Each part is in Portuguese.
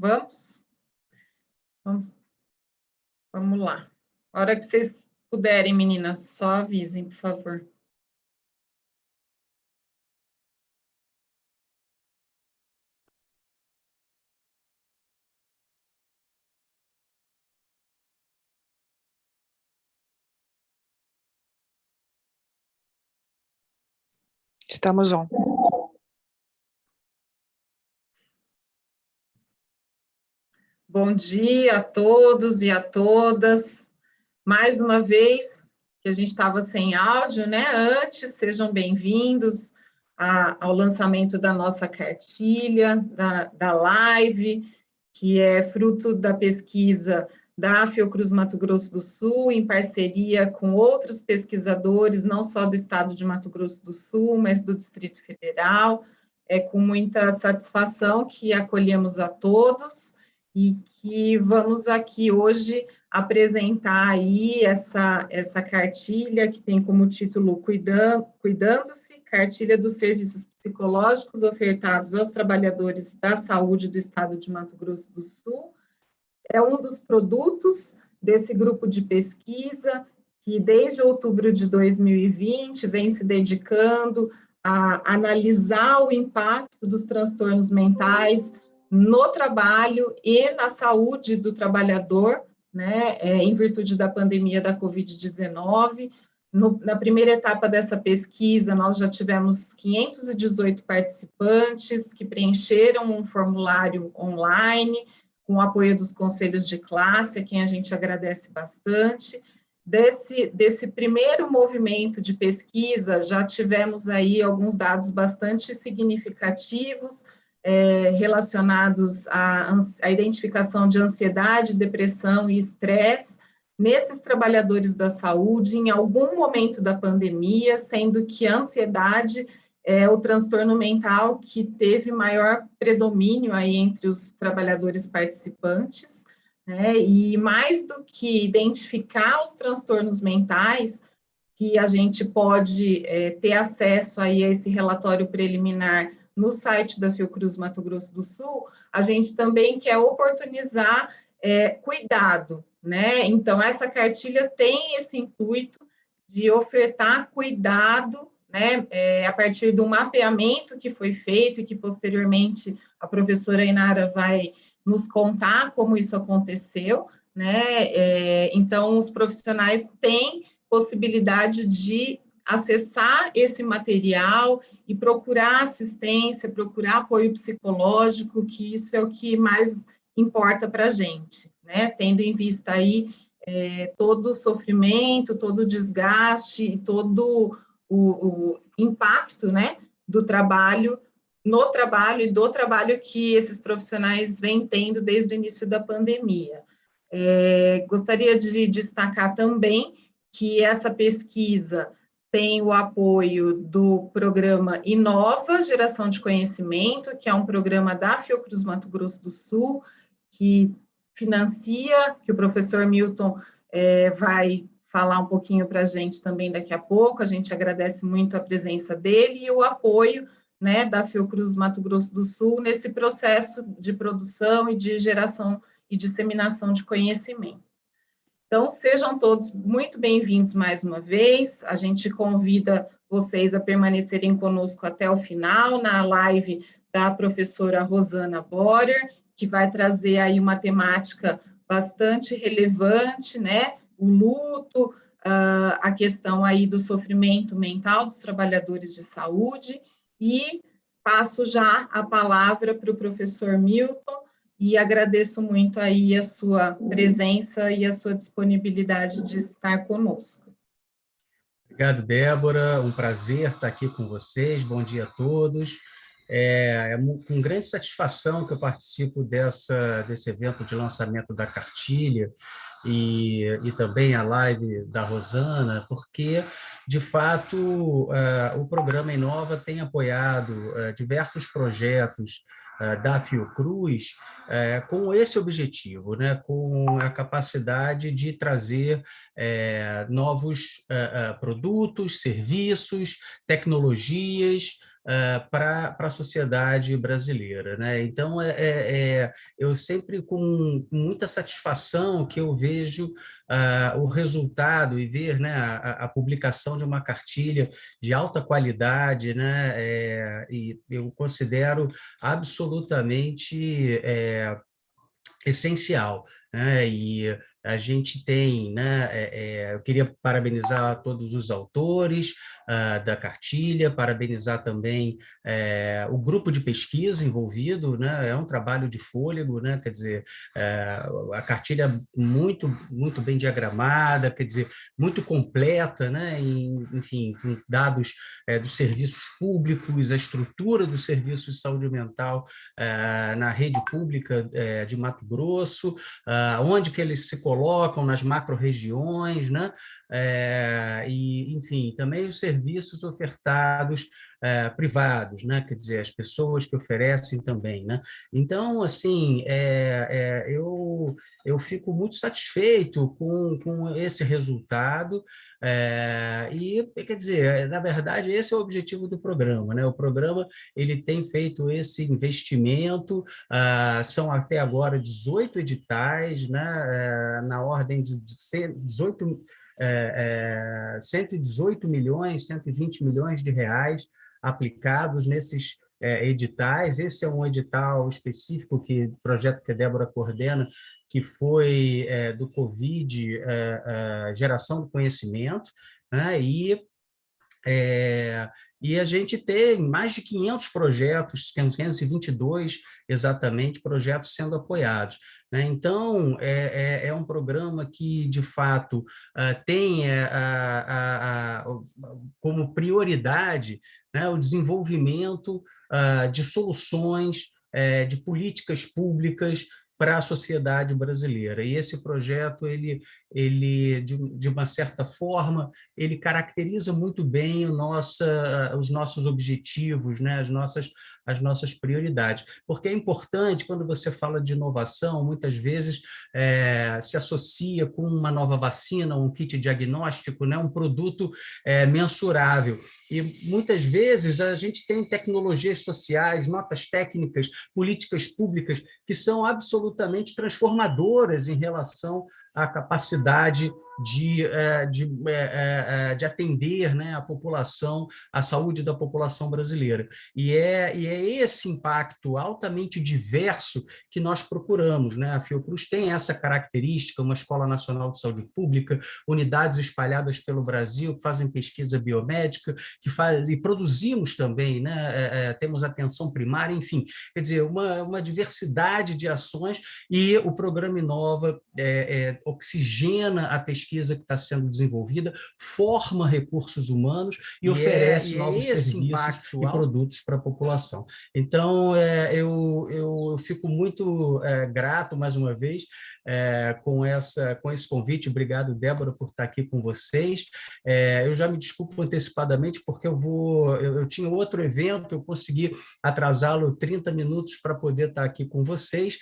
Vamos? Vamos lá. A hora que vocês puderem, meninas, só avisem, por favor. Estamos on. Bom dia a todos e a todas. Mais uma vez, que a gente estava sem áudio, né? Antes, sejam bem-vindos ao lançamento da nossa cartilha, da live, que é fruto da pesquisa da Fiocruz Mato Grosso do Sul, em parceria com outros pesquisadores, não só do estado de Mato Grosso do Sul, mas do Distrito Federal. É com muita satisfação que acolhemos a todos e que vamos aqui hoje apresentar aí essa cartilha que tem como título Cuidando-se, Cartilha dos Serviços Psicológicos ofertados aos trabalhadores da saúde do estado de Mato Grosso do Sul. É um dos produtos desse grupo de pesquisa que desde outubro de 2020 vem se dedicando a analisar o impacto dos transtornos mentais no trabalho e na saúde do trabalhador, né, em virtude da pandemia da Covid-19. Na primeira etapa dessa pesquisa, nós já tivemos 518 participantes que preencheram um formulário online, com o apoio dos conselhos de classe, a quem a gente agradece bastante. Desse primeiro movimento de pesquisa, já tivemos aí alguns dados bastante significativos, relacionados à identificação de ansiedade, depressão e estresse nesses trabalhadores da saúde em algum momento da pandemia, sendo que a ansiedade é o transtorno mental que teve maior predomínio aí entre os trabalhadores participantes, né? E mais do que identificar os transtornos mentais, que a gente pode ter acesso aí a esse relatório preliminar no site da Fiocruz Mato Grosso do Sul, a gente também quer oportunizar cuidado, né? Então, essa cartilha tem esse intuito de ofertar cuidado, né, a partir do mapeamento que foi feito e que posteriormente a professora Inara vai nos contar como isso aconteceu, né? Então, os profissionais têm possibilidade de acessar esse material e procurar assistência, procurar apoio psicológico, que isso é o que mais importa para a gente, né? Tendo em vista aí todo o sofrimento, todo o desgaste e todo o impacto, né, do trabalho, no trabalho e do trabalho que esses profissionais vêm tendo desde o início da pandemia. Gostaria de destacar também que essa pesquisa tem o apoio do programa Inova, Geração de Conhecimento, que é um programa da Fiocruz Mato Grosso do Sul, que financia, que o professor Milton vai falar um pouquinho para a gente também daqui a pouco. A gente agradece muito a presença dele e o apoio, né, da Fiocruz Mato Grosso do Sul nesse processo de produção e de geração e disseminação de conhecimento. Então, sejam todos muito bem-vindos mais uma vez. A gente convida vocês a permanecerem conosco até o final, na live da professora Rosana Borer, que vai trazer aí uma temática bastante relevante, né? O luto, a questão aí do sofrimento mental dos trabalhadores de saúde. E passo já a palavra para o professor Milton, e agradeço muito aí a sua presença e a sua disponibilidade de estar conosco. Obrigado, Débora. Um prazer estar aqui com vocês. Bom dia a todos. É com grande satisfação que eu participo desse evento de lançamento da cartilha e também a live da Rosana, porque, de fato, o programa Inova tem apoiado diversos projetos da Fiocruz com esse objetivo, né? Com a capacidade de trazer novos produtos, serviços, tecnologias para a sociedade brasileira, né? Então, eu sempre com muita satisfação que eu vejo o resultado e ver, né, a publicação de uma cartilha de alta qualidade, né? E eu considero absolutamente essencial, né? E a gente tem, né? Eu queria parabenizar todos os autores da cartilha, parabenizar também o grupo de pesquisa envolvido, né? É um trabalho de fôlego, né? Quer dizer, a cartilha muito bem diagramada, quer dizer, muito completa, né? Enfim, com dados dos serviços públicos, a estrutura dos serviços de saúde mental na rede pública de Mato Grosso, onde que eles se colocam nas macro-regiões, né? E, enfim, também os serviços ofertados privados, né? Quer dizer, as pessoas que oferecem também, né? Então, assim, eu fico muito satisfeito com esse resultado e, quer dizer, na verdade, esse é o objetivo do programa, né? O programa ele tem feito esse investimento, são até agora 18 editais, né? Na ordem de 118 milhões, 120 milhões de reais aplicados nesses editais. Esse é um edital específico projeto que a Débora coordena, que foi do Covid, geração do conhecimento, né? E a gente tem mais de 500 projetos, 522 exatamente, projetos sendo apoiados, né? Então, é um programa que, de fato, tem como prioridade, né, o desenvolvimento de soluções, de políticas públicas para a sociedade brasileira. E esse projeto, ele de uma certa forma, ele caracteriza muito bem os nossos objetivos, né? As nossas prioridades. Porque é importante, quando você fala de inovação, muitas vezes se associa com uma nova vacina, um kit diagnóstico, né? Um produto mensurável. E muitas vezes a gente tem tecnologias sociais, notas técnicas, políticas públicas que são absolutamente transformadoras em relação à capacidade de atender, né, a população, a saúde da população brasileira. E é esse impacto altamente diverso que nós procuramos, né? A Fiocruz tem essa característica, uma Escola Nacional de Saúde Pública, unidades espalhadas pelo Brasil que fazem pesquisa biomédica, e produzimos também, né? Temos atenção primária, enfim, quer dizer, uma diversidade de ações, e o programa Inova oxigena a pesquisa que está sendo desenvolvida, forma recursos humanos e oferece novos serviços e produtos para a população. Então, eu fico muito grato, mais uma vez, com esse convite. Obrigado, Débora, por estar aqui com vocês. Eu já me desculpo antecipadamente, porque eu tinha outro evento, eu consegui atrasá-lo 30 minutos para poder estar aqui com vocês.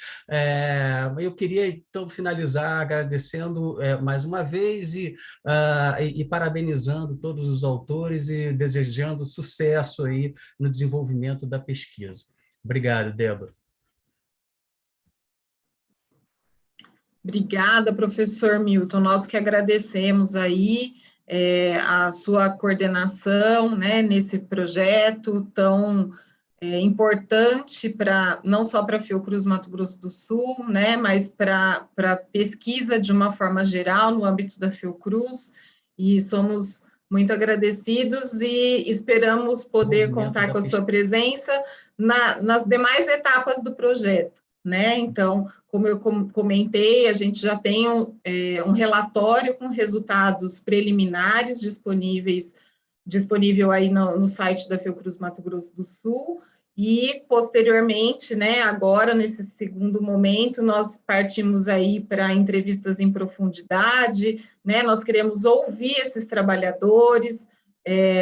Eu queria, então, finalizar agradecendo mais uma vez e parabenizando todos os autores e desejando sucesso aí no desenvolvimento da pesquisa. Obrigado, Débora. Obrigada, professor Milton. Nós que agradecemos aí a sua coordenação, né, nesse projeto tão importante não só para a Fiocruz Mato Grosso do Sul, né, mas para pesquisa de uma forma geral no âmbito da Fiocruz, e somos muito agradecidos e esperamos poder contar com a sua presença nas demais etapas do projeto, né? Então, como eu comentei, a gente já tem um relatório com resultados preliminares disponível aí no site da Fiocruz Mato Grosso do Sul, e posteriormente, né, agora nesse segundo momento, nós partimos aí para entrevistas em profundidade, né, nós queremos ouvir esses trabalhadores,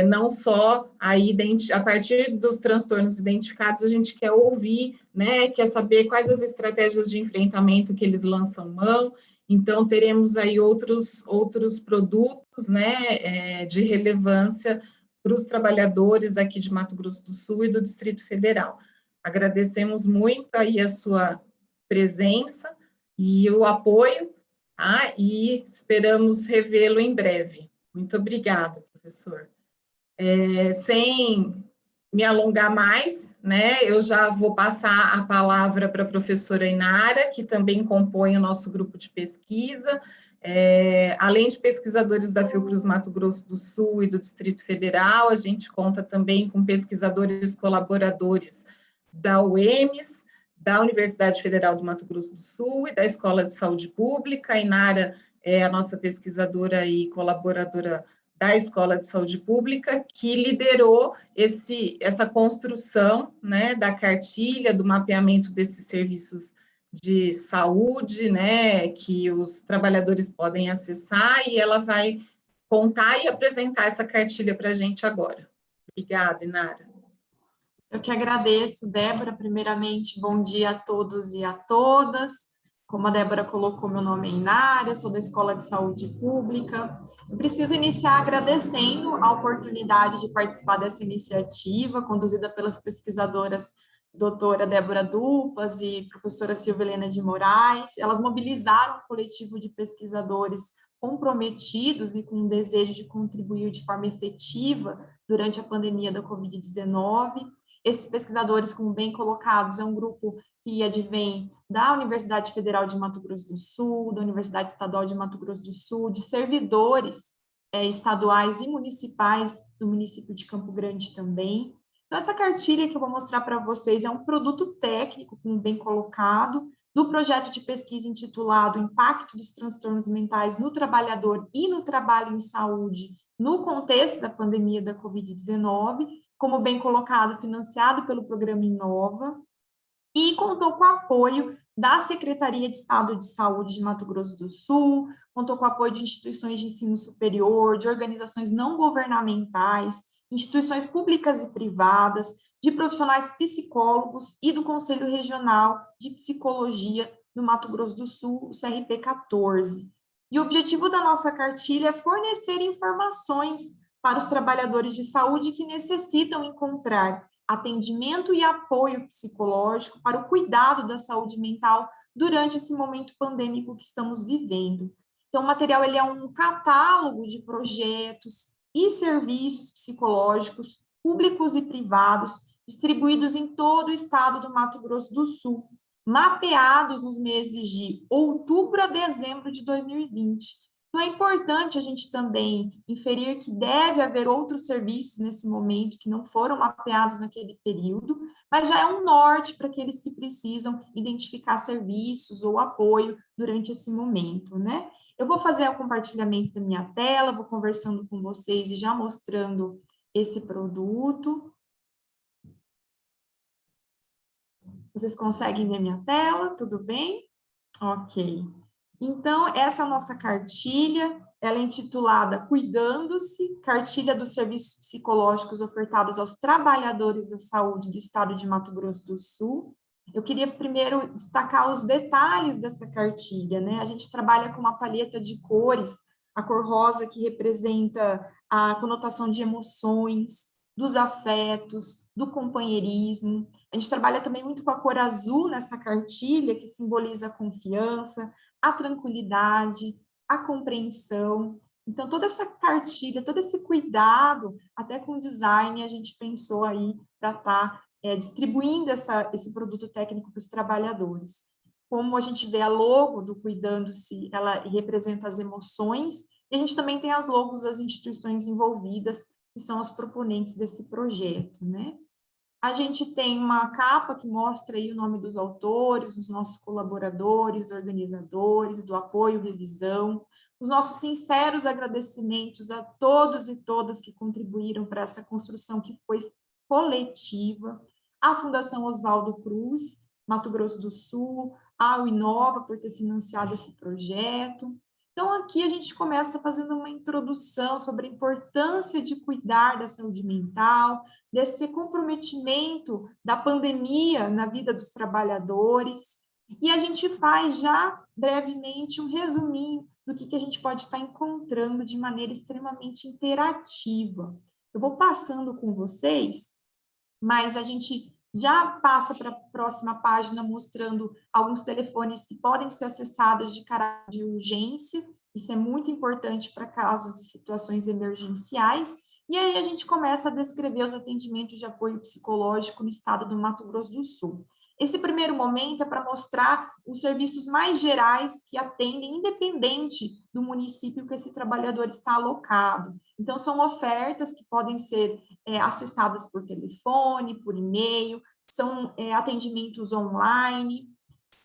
não só aí a partir dos transtornos identificados, a gente quer ouvir, né, quer saber quais as estratégias de enfrentamento que eles lançam mão. Então, teremos aí outros produtos, né, de relevância para os trabalhadores aqui de Mato Grosso do Sul e do Distrito Federal. Agradecemos muito aí a sua presença e o apoio, tá? E esperamos revê-lo em breve. Muito obrigada, professor. Sem me alongar mais, né, eu já vou passar a palavra para a professora Inara, que também compõe o nosso grupo de pesquisa. Além de pesquisadores da Fiocruz Mato Grosso do Sul e do Distrito Federal, a gente conta também com pesquisadores colaboradores da UEMS, da Universidade Federal do Mato Grosso do Sul e da Escola de Saúde Pública. A Inara é a nossa pesquisadora e colaboradora da Escola de Saúde Pública, que liderou essa construção, né, da cartilha, do mapeamento desses serviços de saúde, né, que os trabalhadores podem acessar, e ela vai contar e apresentar essa cartilha para a gente agora. Obrigada, Inara. Eu que agradeço, Débora. Primeiramente, bom dia a todos e a todas. Como a Débora colocou, meu nome é Inara, eu sou da Escola de Saúde Pública. Eu preciso iniciar agradecendo a oportunidade de participar dessa iniciativa, conduzida pelas pesquisadoras doutora Débora Dupas e professora Silvia Helena de Moraes. Elas mobilizaram um coletivo de pesquisadores comprometidos e com um desejo de contribuir de forma efetiva durante a pandemia da Covid-19. Esses pesquisadores, como bem colocados, é um grupo que advém da Universidade Federal de Mato Grosso do Sul, da Universidade Estadual de Mato Grosso do Sul, de servidores estaduais e municipais do município de Campo Grande também. Então, essa cartilha que eu vou mostrar para vocês é um produto técnico, como bem colocado, do projeto de pesquisa intitulado Impacto dos Transtornos Mentais no Trabalhador e no Trabalho em Saúde no contexto da pandemia da Covid-19, como bem colocado, financiado pelo programa Inova, e contou com o apoio da Secretaria de Estado de Saúde de Mato Grosso do Sul, contou com o apoio de instituições de ensino superior, de organizações não governamentais, instituições públicas e privadas, de profissionais psicólogos e do Conselho Regional de Psicologia do Mato Grosso do Sul, o CRP 14. E o objetivo da nossa cartilha é fornecer informações para os trabalhadores de saúde que necessitam encontrar atendimento e apoio psicológico para o cuidado da saúde mental durante esse momento pandêmico que estamos vivendo. Então, o material ele é um catálogo de projetos e serviços psicológicos públicos e privados distribuídos em todo o estado do Mato Grosso do Sul, mapeados nos meses de outubro a dezembro de 2020. Então, é importante a gente também inferir que deve haver outros serviços nesse momento que não foram mapeados naquele período, mas já é um norte para aqueles que precisam identificar serviços ou apoio durante esse momento, né? Eu vou fazer o compartilhamento da minha tela, vou conversando com vocês e já mostrando esse produto. Vocês conseguem ver minha tela? Tudo bem? Ok. Então, essa é a nossa cartilha, ela é intitulada Cuidando-se, Cartilha dos Serviços Psicológicos ofertados aos trabalhadores da saúde do estado de Mato Grosso do Sul. Eu queria primeiro destacar os detalhes dessa cartilha, né? A gente trabalha com uma paleta de cores, a cor rosa que representa a conotação de emoções, dos afetos, do companheirismo. A gente trabalha também muito com a cor azul nessa cartilha, que simboliza a confiança, a tranquilidade, a compreensão. Então, toda essa cartilha, todo esse cuidado, até com o design, a gente pensou aí para estar distribuindo esse produto técnico para os trabalhadores. Como a gente vê a logo do Cuidando-se, ela representa as emoções, e a gente também tem as logos das instituições envolvidas, que são as proponentes desse projeto, né? A gente tem uma capa que mostra aí o nome dos autores, os nossos colaboradores, organizadores, do apoio, revisão, os nossos sinceros agradecimentos a todos e todas que contribuíram para essa construção que foi coletiva, a Fundação Oswaldo Cruz, Mato Grosso do Sul, a Inova por ter financiado esse projeto. Então, aqui a gente começa fazendo uma introdução sobre a importância de cuidar da saúde mental, desse comprometimento da pandemia na vida dos trabalhadores, e a gente faz já brevemente um resuminho do que a gente pode estar encontrando de maneira extremamente interativa. Eu vou passando com vocês, mas a gente já passa para a próxima página mostrando alguns telefones que podem ser acessados de caráter de urgência. Isso é muito importante para casos e situações emergenciais. E aí a gente começa a descrever os atendimentos de apoio psicológico no estado do Mato Grosso do Sul. Esse primeiro momento é para mostrar os serviços mais gerais que atendem, independente do município que esse trabalhador está alocado. Então, são ofertas que podem ser acessadas por telefone, por e-mail, são atendimentos online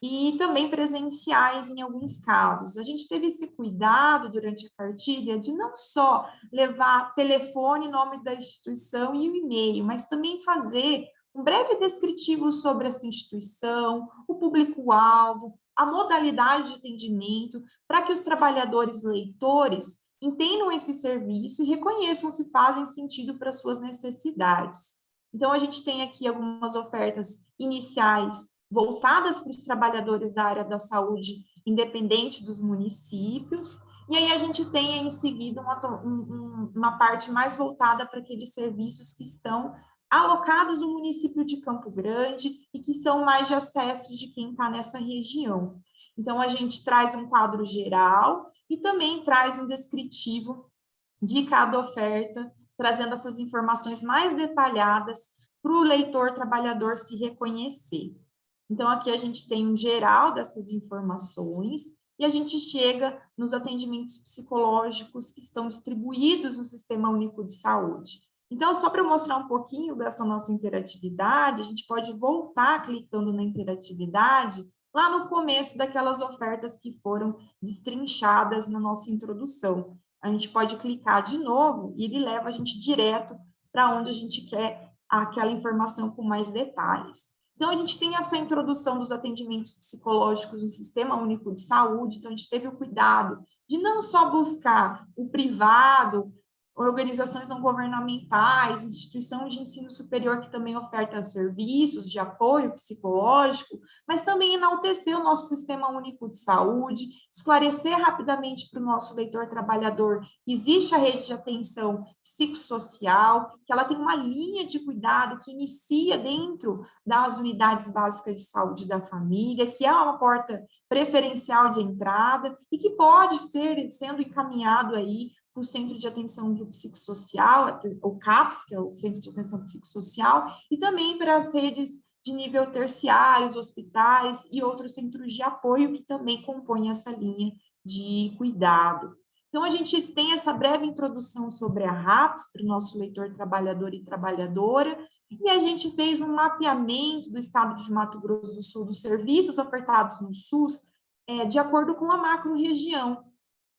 e também presenciais em alguns casos. A gente teve esse cuidado durante a cartilha de não só levar telefone, nome da instituição e o e-mail, mas também fazer um breve descritivo sobre essa instituição, o público-alvo, a modalidade de atendimento, para que os trabalhadores leitores entendam esse serviço e reconheçam se fazem sentido para suas necessidades. Então, a gente tem aqui algumas ofertas iniciais voltadas para os trabalhadores da área da saúde, independente dos municípios, e aí a gente tem em seguida uma parte mais voltada para aqueles serviços que estão alocados no município de Campo Grande e que são mais de acesso de quem está nessa região. Então, a gente traz um quadro geral e também traz um descritivo de cada oferta, trazendo essas informações mais detalhadas para o leitor trabalhador se reconhecer. Então, aqui a gente tem um geral dessas informações e a gente chega nos atendimentos psicológicos que estão distribuídos no Sistema Único de Saúde. Então, só para eu mostrar um pouquinho dessa nossa interatividade, a gente pode voltar clicando na interatividade lá no começo daquelas ofertas que foram destrinchadas na nossa introdução. A gente pode clicar de novo e ele leva a gente direto para onde a gente quer aquela informação com mais detalhes. Então, a gente tem essa introdução dos atendimentos psicológicos no Sistema Único de Saúde, então a gente teve o cuidado de não só buscar o privado, organizações não governamentais, instituição de ensino superior que também oferta serviços de apoio psicológico, mas também enaltecer o nosso Sistema Único de Saúde, esclarecer rapidamente para o nosso leitor trabalhador que existe a rede de atenção psicossocial, que ela tem uma linha de cuidado que inicia dentro das unidades básicas de saúde da família, que é uma porta preferencial de entrada e que pode ser sendo encaminhado aí o Centro de Atenção Psicossocial, o CAPS, que é o Centro de Atenção Psicossocial, e também para as redes de nível terciários, hospitais e outros centros de apoio que também compõem essa linha de cuidado. Então, a gente tem essa breve introdução sobre a RAPS para o nosso leitor trabalhador e trabalhadora, e a gente fez um mapeamento do estado de Mato Grosso do Sul dos serviços ofertados no SUS, de acordo com a macro-região.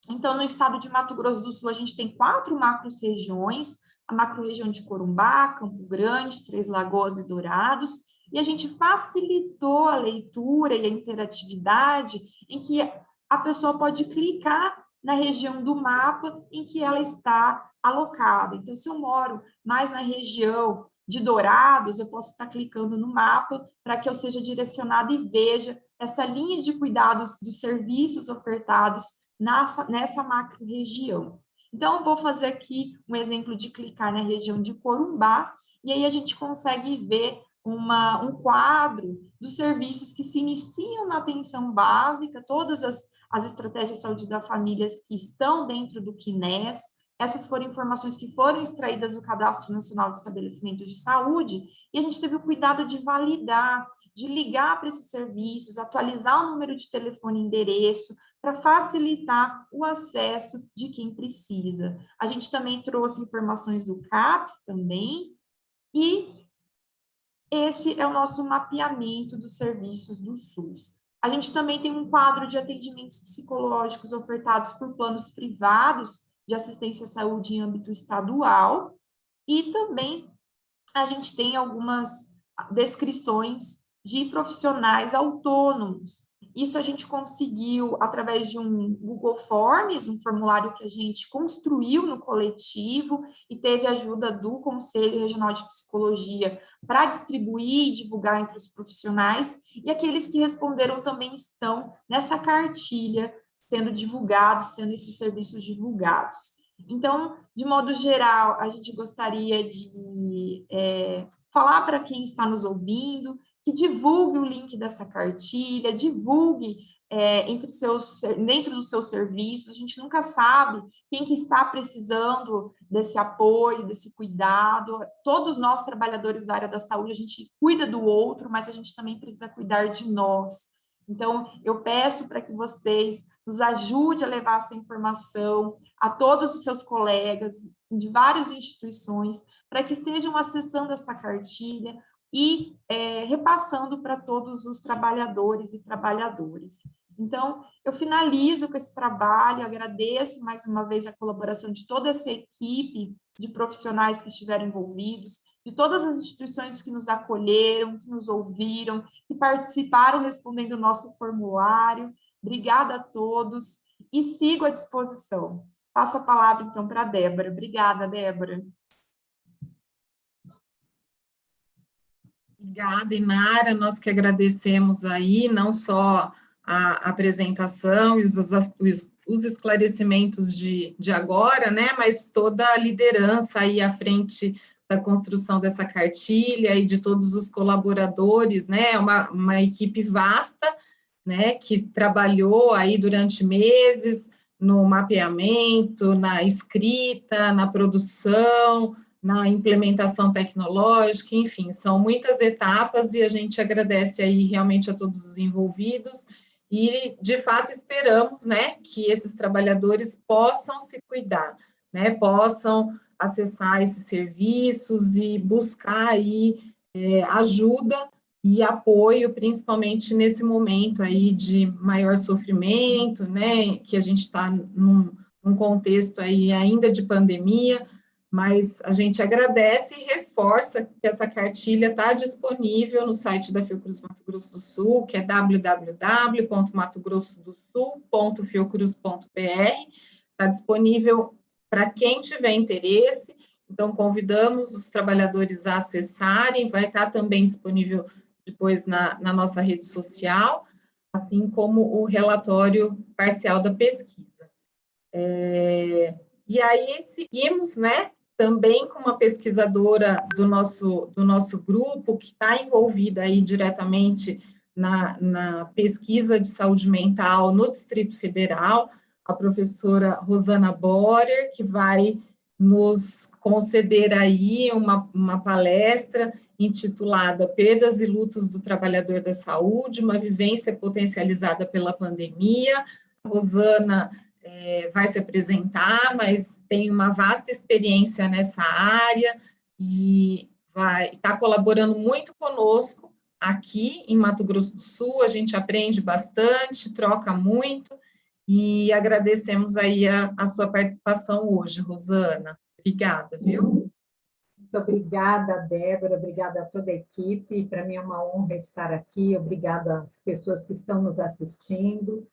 Então, no estado de Mato Grosso do Sul, a gente tem 4 macro-regiões, a macro-região de Corumbá, Campo Grande, Três Lagoas e Dourados, e a gente facilitou a leitura e a interatividade em que a pessoa pode clicar na região do mapa em que ela está alocada. Então, se eu moro mais na região de Dourados, eu posso estar clicando no mapa para que eu seja direcionada e veja essa linha de cuidados dos serviços ofertados nessa macro-região. Então, eu vou fazer aqui um exemplo de clicar na região de Corumbá, e aí a gente consegue ver um quadro dos serviços que se iniciam na atenção básica, todas as estratégias de saúde da família que estão dentro do CNES. Essas foram informações que foram extraídas do Cadastro Nacional de Estabelecimentos de Saúde, e a gente teve o cuidado de validar, de ligar para esses serviços, atualizar o número de telefone e endereço, para facilitar o acesso de quem precisa. A gente também trouxe informações do CAPS também, e esse é o nosso mapeamento dos serviços do SUS. A gente também tem um quadro de atendimentos psicológicos ofertados por planos privados de assistência à saúde em âmbito estadual, e também a gente tem algumas descrições de profissionais autônomos. Isso a gente conseguiu através de um Google Forms, um formulário que a gente construiu no coletivo e teve ajuda do Conselho Regional de Psicologia para distribuir e divulgar entre os profissionais, e aqueles que responderam também estão nessa cartilha sendo divulgados, sendo esses serviços divulgados. Então, de modo geral, a gente gostaria de falar para quem está nos ouvindo que divulgue o link dessa cartilha, divulgue dentro dos seus serviços. A gente nunca sabe quem que está precisando desse apoio, desse cuidado. Todos nós, trabalhadores da área da saúde, a gente cuida do outro, mas a gente também precisa cuidar de nós. Então, eu peço para que vocês nos ajudem a levar essa informação a todos os seus colegas de várias instituições, para que estejam acessando essa cartilha e repassando para todos os trabalhadores e trabalhadoras. Então, eu finalizo com esse trabalho, agradeço mais uma vez a colaboração de toda essa equipe de profissionais que estiveram envolvidos, de todas as instituições que nos acolheram, que nos ouviram, que participaram respondendo o nosso formulário. Obrigada a todos e sigo à disposição. Passo a palavra, então, para a Débora. Obrigada, Débora. Obrigada, Inara. Nós que agradecemos aí, não só a apresentação e os esclarecimentos de agora, né, mas toda a liderança aí à frente da construção dessa cartilha e de todos os colaboradores, né, uma equipe vasta, né, que trabalhou aí durante meses no mapeamento, na escrita, na produção, na implementação tecnológica, enfim, são muitas etapas e a gente agradece aí realmente a todos os envolvidos e, de fato, esperamos, né, que esses trabalhadores possam se cuidar, né, possam acessar esses serviços e buscar aí ajuda e apoio, principalmente nesse momento aí de maior sofrimento, né, que a gente está num contexto aí ainda de pandemia, mas a gente agradece e reforça que essa cartilha está disponível no site da Fiocruz Mato Grosso do Sul, que é www.matogrossodosul.fiocruz.br, está disponível para quem tiver interesse, então convidamos os trabalhadores a acessarem, vai estar também disponível depois na nossa rede social, assim como o relatório parcial da pesquisa. E aí seguimos, né, também com uma pesquisadora do nosso grupo, que está envolvida aí diretamente na pesquisa de saúde mental no Distrito Federal, a professora Rosana Borer, que vai nos conceder aí uma palestra intitulada Perdas e Lutos do Trabalhador da Saúde, uma vivência potencializada pela pandemia. A Rosana vai se apresentar, mas tem uma vasta experiência nessa área e vai estar colaborando muito conosco aqui em Mato Grosso do Sul. A gente aprende bastante, troca muito, e agradecemos aí a sua participação hoje, Rosana. Obrigada, viu? Muito obrigada, Débora, obrigada a toda a equipe. Para mim é uma honra estar aqui, obrigada às pessoas que estão nos assistindo.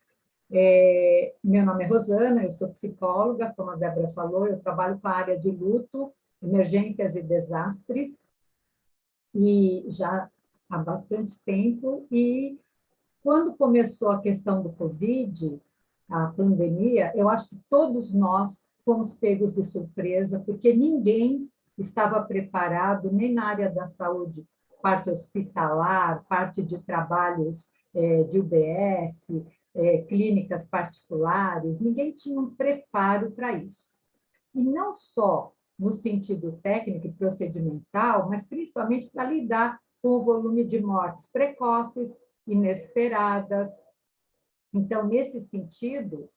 Meu nome é Rosana, eu sou psicóloga, como a Débora falou, eu trabalho com a área de luto, emergências e desastres, e já há bastante tempo, e quando começou a questão do Covid, a pandemia, eu acho que todos nós fomos pegos de surpresa, porque ninguém estava preparado, nem na área da saúde, parte hospitalar, parte de trabalhos de UBS, clínicas particulares, ninguém tinha um preparo para isso. E não só no sentido técnico e procedimental, mas principalmente para lidar com o volume de mortes precoces, inesperadas. Então, nesse sentido,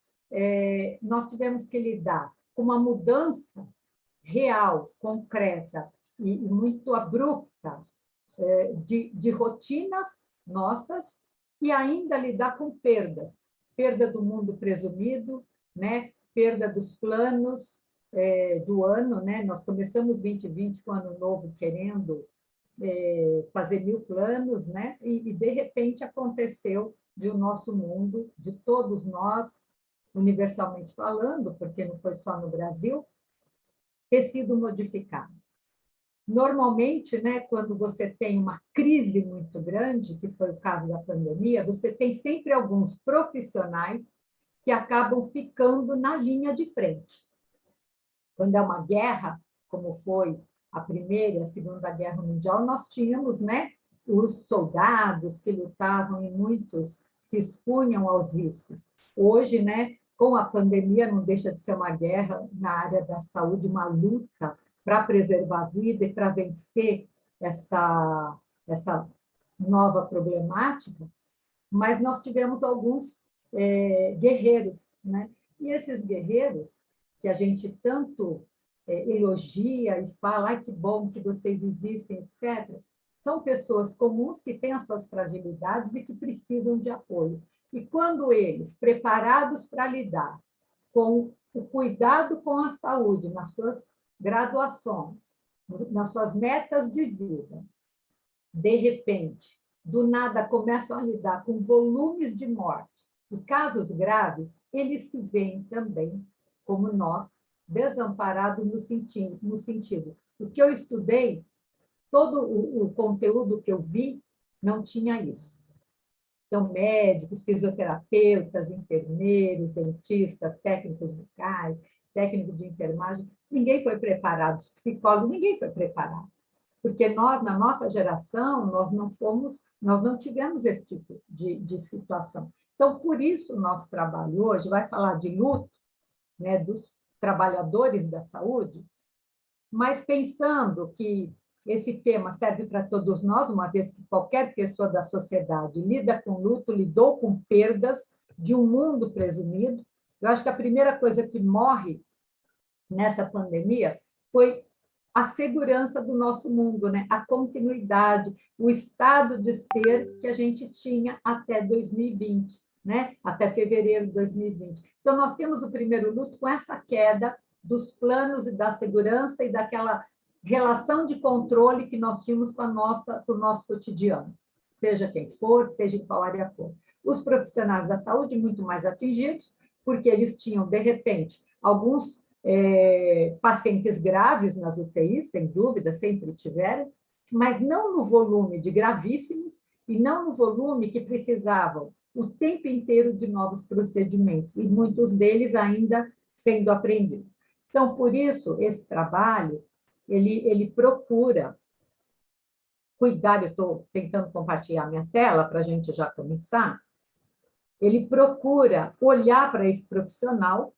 nós tivemos que lidar com uma mudança real, concreta e muito abrupta de rotinas nossas e ainda lidar com perdas. Perda do mundo presumido, né? Perda dos planos do ano. Né? Nós começamos 2020 com o ano novo querendo fazer 1000 planos, né? E de repente aconteceu de o nosso mundo, de todos nós, universalmente falando, porque não foi só no Brasil, ter sido modificado. Normalmente, né, quando você tem uma crise muito grande, que foi o caso da pandemia, você tem sempre alguns profissionais que acabam ficando na linha de frente. Quando é uma guerra, como foi a Primeira e a Segunda Guerra Mundial, nós tínhamos, né, os soldados que lutavam e muitos se expunham aos riscos. Hoje, né, com a pandemia, não deixa de ser uma guerra na área da saúde, uma luta para preservar a vida e para vencer essa nova problemática, mas nós tivemos alguns guerreiros, né? E esses guerreiros, que a gente tanto elogia e fala, ai, que bom que vocês existem, etc., são pessoas comuns que têm as suas fragilidades e que precisam de apoio. E quando eles, preparados para lidar com o cuidado com a saúde, nas suas graduações, nas suas metas de vida, de repente, do nada começam a lidar com volumes de morte e casos graves, eles se veem também, como nós, desamparados no sentido. O que eu estudei, todo o conteúdo que eu vi, não tinha isso. Então, médicos, fisioterapeutas, enfermeiros, dentistas, técnicos bucais, técnicos de enfermagem, ninguém foi preparado, os psicólogos, ninguém foi preparado. Porque nós, na nossa geração, nós não tivemos esse tipo de situação. Então, por isso, o nosso trabalho hoje vai falar de luto, né, dos trabalhadores da saúde, mas pensando que esse tema serve para todos nós, uma vez que qualquer pessoa da sociedade lida com luto, lidou com perdas de um mundo presumido. Eu acho que a primeira coisa que morre nessa pandemia foi a segurança do nosso mundo, né? A continuidade, o estado de ser que a gente tinha até 2020, né? Até fevereiro de 2020. Então, nós temos o primeiro luto com essa queda dos planos e da segurança e daquela relação de controle que nós tínhamos com o nosso cotidiano, seja quem for, seja em qual área for. Os profissionais da saúde, muito mais atingidos, porque eles tinham, de repente, alguns pacientes graves nas UTIs, sem dúvida, sempre tiveram, mas não no volume de gravíssimos e não no volume que precisavam o tempo inteiro de novos procedimentos, e muitos deles ainda sendo aprendidos. Então, por isso, esse trabalho, ele procura cuidar, eu estou tentando compartilhar minha tela para a gente já começar, ele procura olhar para esse profissional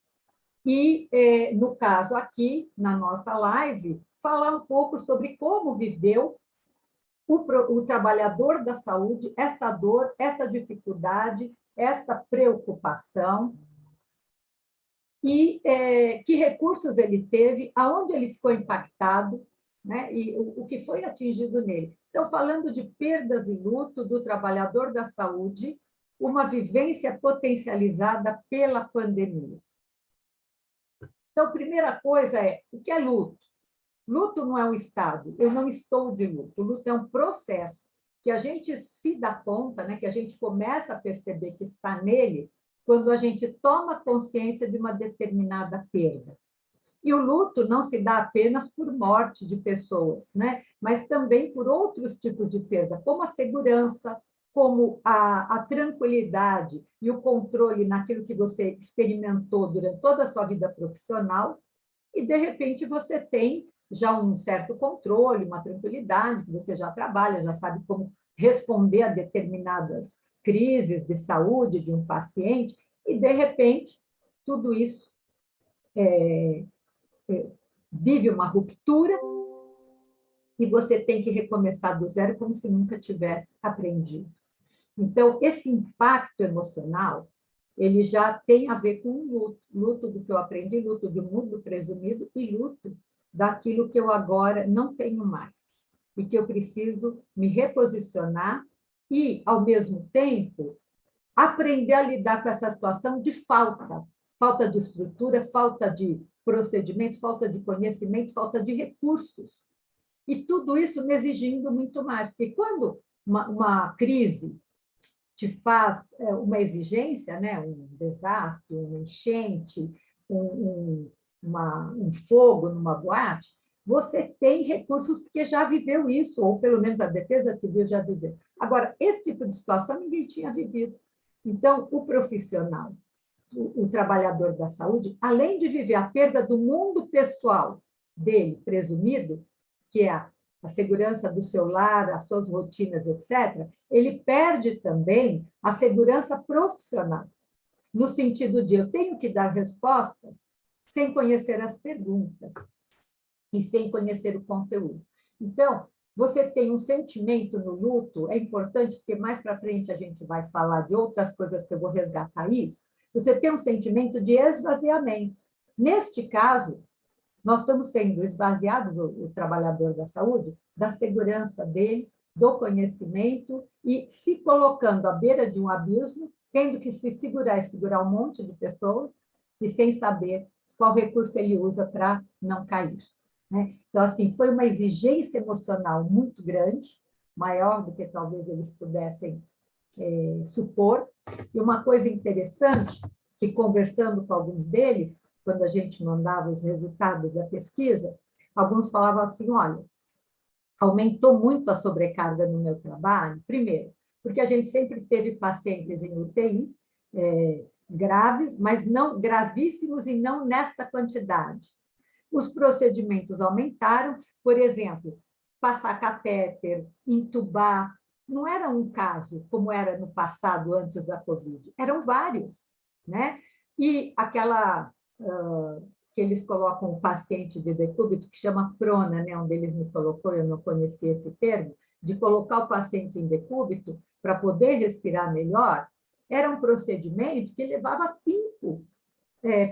e, no caso aqui, na nossa live, falar um pouco sobre como viveu o trabalhador da saúde esta dor, esta dificuldade, esta preocupação, e que recursos ele teve, aonde ele ficou impactado, né? E o que foi atingido nele. Então, falando de perdas e luto do trabalhador da saúde, uma vivência potencializada pela pandemia. Então, a primeira coisa é, o que é luto? Luto não é um estado, eu não estou de luto. O luto é um processo que a gente se dá conta, né, que a gente começa a perceber que está nele, quando a gente toma consciência de uma determinada perda. E o luto não se dá apenas por morte de pessoas, né? Mas também por outros tipos de perda, como a segurança, como a tranquilidade e o controle naquilo que você experimentou durante toda a sua vida profissional, e, de repente, você tem já um certo controle, uma tranquilidade, que você já trabalha, já sabe como responder a determinadas crises de saúde de um paciente, e, de repente, tudo isso vive uma ruptura e você tem que recomeçar do zero como se nunca tivesse aprendido. Então, esse impacto emocional, ele já tem a ver com o luto. Luto do que eu aprendi, luto do mundo presumido e luto daquilo que eu agora não tenho mais e que eu preciso me reposicionar e, ao mesmo tempo, aprender a lidar com essa situação de falta de estrutura, falta de procedimentos, falta de conhecimento, falta de recursos. E tudo isso me exigindo muito mais, porque quando uma crise te faz uma exigência, né? Um desastre, uma enchente, um fogo numa boate, você tem recursos porque já viveu isso, ou pelo menos a Defesa Civil já viveu. Agora, esse tipo de situação ninguém tinha vivido. Então, o profissional o trabalhador da saúde, além de viver a perda do mundo pessoal dele, presumido, que é a segurança do seu lar, as suas rotinas, etc., ele perde também a segurança profissional, no sentido de eu tenho que dar respostas sem conhecer as perguntas e sem conhecer o conteúdo. Então, você tem um sentimento no luto, é importante, porque mais para frente a gente vai falar de outras coisas que eu vou resgatar isso, você tem um sentimento de esvaziamento. Neste caso, nós estamos sendo esvaziados, o trabalhador da saúde, da segurança dele, do conhecimento, e se colocando à beira de um abismo, tendo que se segurar e segurar um monte de pessoas, e sem saber qual recurso ele usa para não cair. Né? Então, assim, foi uma exigência emocional muito grande, maior do que talvez eles pudessem supor. E uma coisa interessante, que conversando com alguns deles, quando a gente mandava os resultados da pesquisa, alguns falavam assim, olha, aumentou muito a sobrecarga no meu trabalho, primeiro, porque a gente sempre teve pacientes em UTI, graves, mas não gravíssimos e não nesta quantidade. Os procedimentos aumentaram, por exemplo, passar catéter, entubar, não era um caso como era no passado, antes da Covid, eram vários, né? E aquela que eles colocam o paciente de decúbito, que chama prona, né? Um deles me colocou, eu não conhecia esse termo, de colocar o paciente em decúbito para poder respirar melhor, era um procedimento que levava 5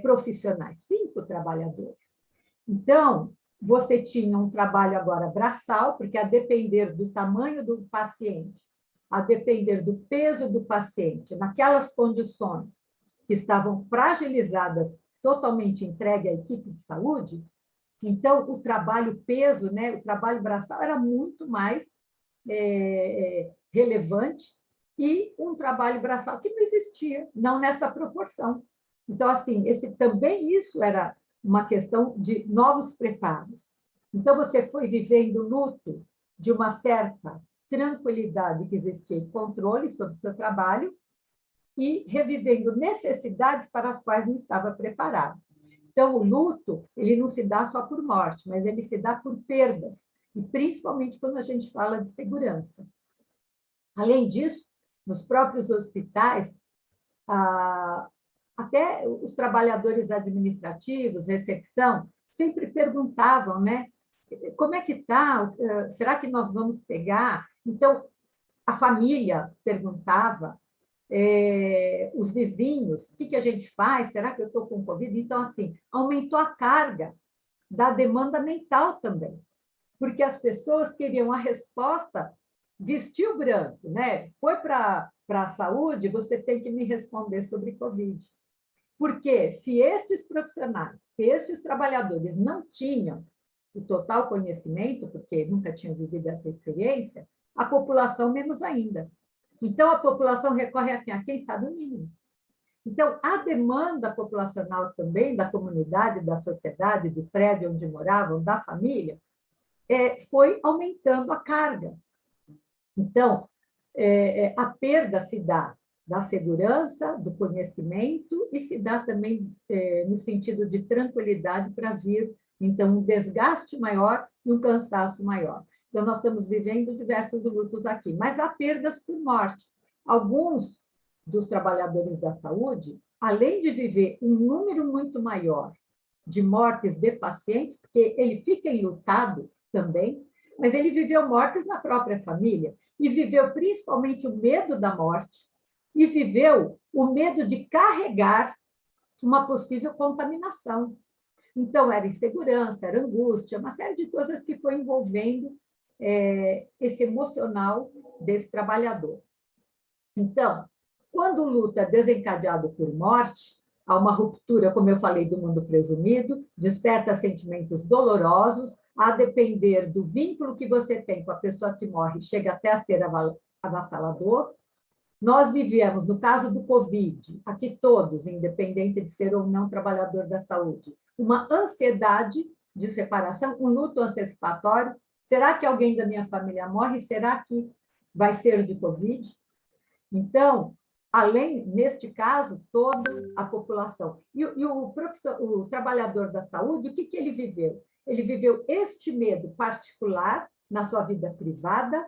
profissionais, 5 trabalhadores. Então, você tinha um trabalho agora braçal, porque a depender do tamanho do paciente, a depender do peso do paciente, naquelas condições que estavam fragilizadas, totalmente entregue à equipe de saúde, então o trabalho peso, né, o trabalho braçal era muito mais relevante, e um trabalho braçal que não existia, não nessa proporção. Então, assim, também isso era uma questão de novos preparos. Então, você foi vivendo luto de uma certa tranquilidade que existia e controle sobre o seu trabalho, e revivendo necessidades para as quais não estava preparado. Então, o luto, ele não se dá só por morte, mas ele se dá por perdas, e principalmente quando a gente fala de segurança. Além disso, nos próprios hospitais, até os trabalhadores administrativos, recepção, sempre perguntavam, né? Como é que está? Será que nós vamos pegar? Então, a família perguntava, os vizinhos, o que a gente faz? Será que eu estou com Covid? Então, assim, aumentou a carga da demanda mental também, porque as pessoas queriam a resposta vestiu branco, né? Foi para a saúde, você tem que me responder sobre Covid. Porque se estes profissionais, se estes trabalhadores não tinham o total conhecimento, porque nunca tinham vivido essa experiência, a população menos ainda. Então, a população recorre a quem sabe o mínimo. Então, a demanda populacional também da comunidade, da sociedade, do prédio onde moravam, da família, foi aumentando a carga. Então, a perda se dá da segurança, do conhecimento, e se dá também no sentido de tranquilidade para vir, então, um desgaste maior e um cansaço maior. Então, nós estamos vivendo diversos lutos aqui, mas há perdas por morte. Alguns dos trabalhadores da saúde, além de viver um número muito maior de mortes de pacientes, porque ele fica enlutado também, mas ele viveu mortes na própria família, e viveu principalmente o medo da morte, e viveu o medo de carregar uma possível contaminação. Então, era insegurança, era angústia, uma série de coisas que foi envolvendo esse emocional desse trabalhador. Então, quando o luto é desencadeado por morte, há uma ruptura, como eu falei, do mundo presumido, desperta sentimentos dolorosos, a depender do vínculo que você tem com a pessoa que morre, chega até a ser avassalador. Nós vivemos, no caso do Covid, aqui todos, independente de ser ou não trabalhador da saúde, uma ansiedade de separação, um luto antecipatório. Será que alguém da minha família morre? Será que vai ser de Covid? Então, além, neste caso, toda a população. E o trabalhador da saúde, o que ele viveu? Ele viveu este medo particular na sua vida privada,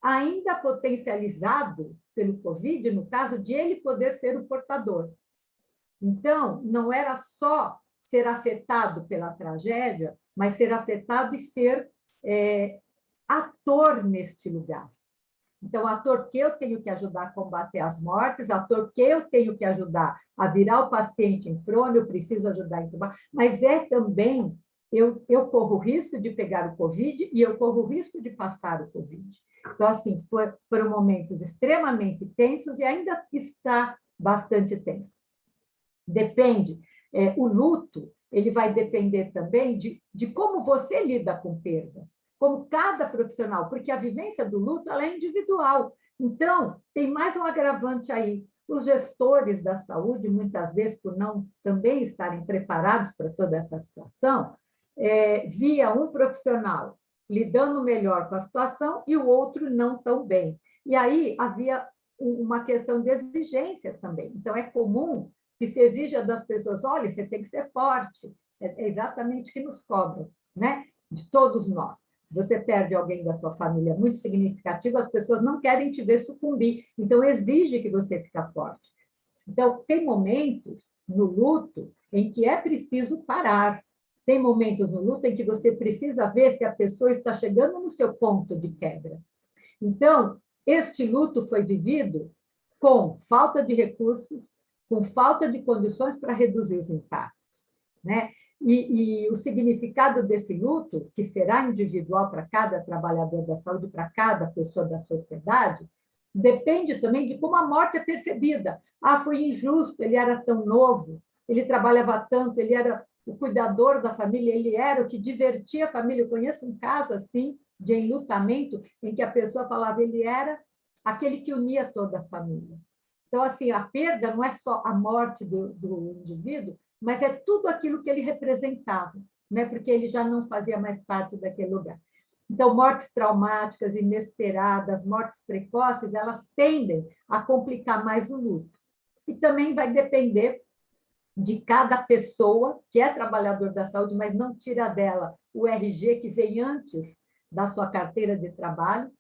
ainda potencializado pelo Covid, no caso de ele poder ser o portador. Então, não era só ser afetado pela tragédia, mas ser afetado e ser ator neste lugar. Então, ator que eu tenho que ajudar a combater as mortes, ator que eu tenho que ajudar a virar o paciente em prono, eu preciso ajudar a entubar, mas também, eu corro o risco de pegar o Covid e eu corro o risco de passar o Covid. Então, assim, foram momentos extremamente tensos e ainda está bastante tenso. Depende, o luto, ele vai depender também de como você lida com perdas, como cada profissional, porque a vivência do luto ela é individual. Então, tem mais um agravante aí. Os gestores da saúde, muitas vezes, por não também estarem preparados para toda essa situação, via um profissional lidando melhor com a situação e o outro não tão bem. E aí havia uma questão de exigência também. Então, é comum que se exija das pessoas, olha, você tem que ser forte. É exatamente o que nos cobram, né? De todos nós. Se você perde alguém da sua família muito significativo, as pessoas não querem te ver sucumbir. Então, exige que você fique forte. Então, tem momentos no luto em que é preciso parar. Tem momentos no luto em que você precisa ver se a pessoa está chegando no seu ponto de quebra. Então, este luto foi vivido com falta de recursos, com falta de condições para reduzir os impactos, né? E o significado desse luto, que será individual para cada trabalhador da saúde, para cada pessoa da sociedade, depende também de como a morte é percebida. Ah, foi injusto, ele era tão novo, ele trabalhava tanto, ele era o cuidador da família, ele era o que divertia a família. Eu conheço um caso assim, de enlutamento, em que a pessoa falava, ele era aquele que unia toda a família. Então, assim, a perda não é só a morte do indivíduo, mas é tudo aquilo que ele representava, né? Porque ele já não fazia mais parte daquele lugar. Então, mortes traumáticas, inesperadas, mortes precoces, elas tendem a complicar mais o luto. E também vai depender de cada pessoa que é trabalhador da saúde, mas não tira dela o RG que vem antes da sua carteira de trabalho,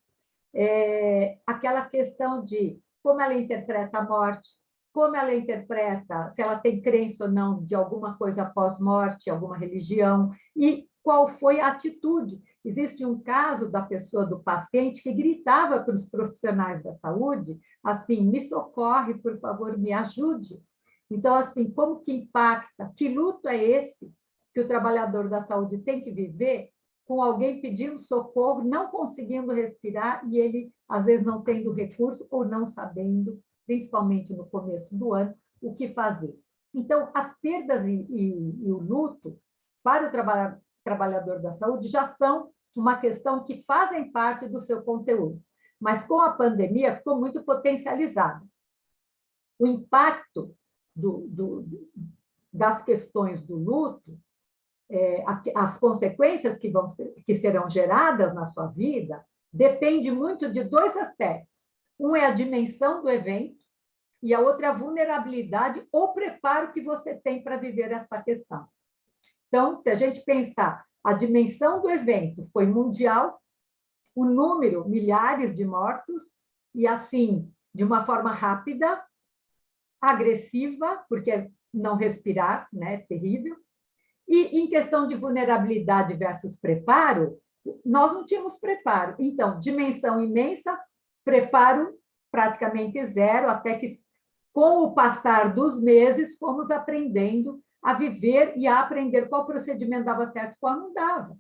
aquela questão de como ela interpreta a morte, como ela interpreta, se ela tem crença ou não de alguma coisa após morte, alguma religião, e qual foi a atitude. Existe um caso da pessoa, do paciente, que gritava para os profissionais da saúde, assim, me socorre, por favor, me ajude. Então, assim, como que impacta? Que luto é esse que o trabalhador da saúde tem que viver com alguém pedindo socorro, não conseguindo respirar e ele, às vezes, não tendo recurso ou não sabendo, principalmente no começo do ano, o que fazer. Então, as perdas e o luto para o trabalhador da saúde já são uma questão que fazem parte do seu conteúdo, mas com a pandemia ficou muito potencializado. O impacto das questões do luto, as consequências que serão geradas na sua vida, depende muito de dois aspectos. Um é a dimensão do evento e a outra é a vulnerabilidade ou preparo que você tem para viver essa questão. Então, se a gente pensar, a dimensão do evento foi mundial, o número, milhares de mortos, e assim, de uma forma rápida, agressiva, porque não respirar, né, terrível. E em questão de vulnerabilidade versus preparo, nós não tínhamos preparo. Então, dimensão imensa, preparo praticamente zero, até que, com o passar dos meses, fomos aprendendo a viver e a aprender qual procedimento dava certo e qual não dava.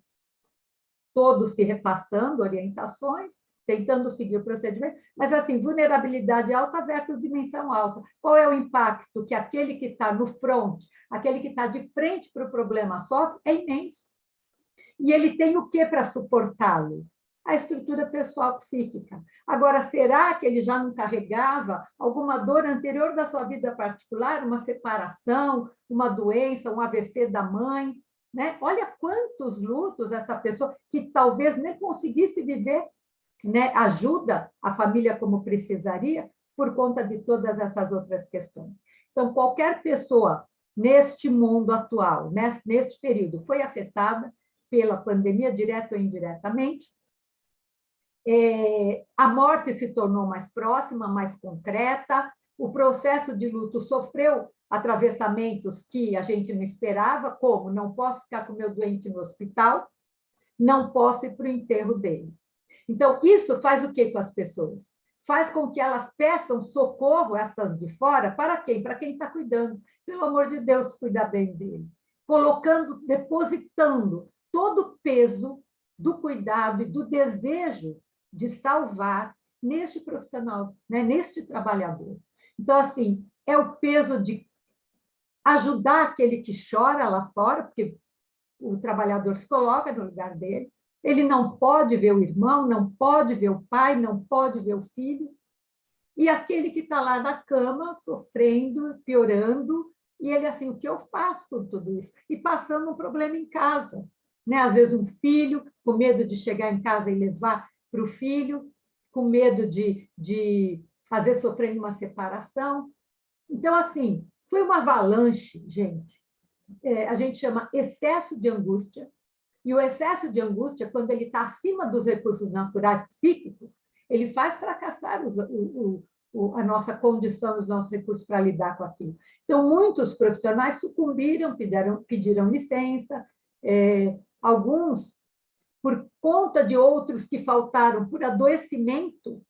Todos se repassando orientações, tentando seguir o procedimento, mas assim, vulnerabilidade alta versus dimensão alta. Qual é o impacto que aquele que está no front, aquele que está de frente para o problema sofre? É imenso. E ele tem o que para suportá-lo? A estrutura pessoal psíquica. Agora, será que ele já não carregava alguma dor anterior da sua vida particular, uma separação, uma doença, um AVC da mãe? Né? Olha quantos lutos essa pessoa, que talvez nem conseguisse viver, né, ajuda a família como precisaria, por conta de todas essas outras questões. Então, qualquer pessoa neste mundo atual, neste período, foi afetada pela pandemia, direta ou indiretamente. A morte se tornou mais próxima, mais concreta, o processo de luto sofreu atravessamentos que a gente não esperava, como não posso ficar com meu doente no hospital, não posso ir para o enterro dele. Então, isso faz o que com as pessoas? Faz com que elas peçam socorro, essas de fora, para quem? Para quem está cuidando. Pelo amor de Deus, cuida bem dele. Colocando, depositando todo o peso do cuidado e do desejo de salvar neste profissional, né? Neste trabalhador. Então, assim, é o peso de ajudar aquele que chora lá fora, porque o trabalhador se coloca no lugar dele, ele não pode ver o irmão, não pode ver o pai, não pode ver o filho, e aquele que está lá na cama, sofrendo, piorando, e ele assim, o que eu faço com tudo isso? E passando um problema em casa, né? Às vezes um filho, com medo de chegar em casa e levar para o filho, com medo de fazer sofrer uma separação. Então, assim, foi uma avalanche, gente. A gente chama excesso de angústia, e o excesso de angústia, quando ele está acima dos recursos naturais psíquicos, ele faz fracassar a nossa condição, os nossos recursos para lidar com aquilo. Então, muitos profissionais sucumbiram, pediram licença, alguns, por conta de outros que faltaram por adoecimento,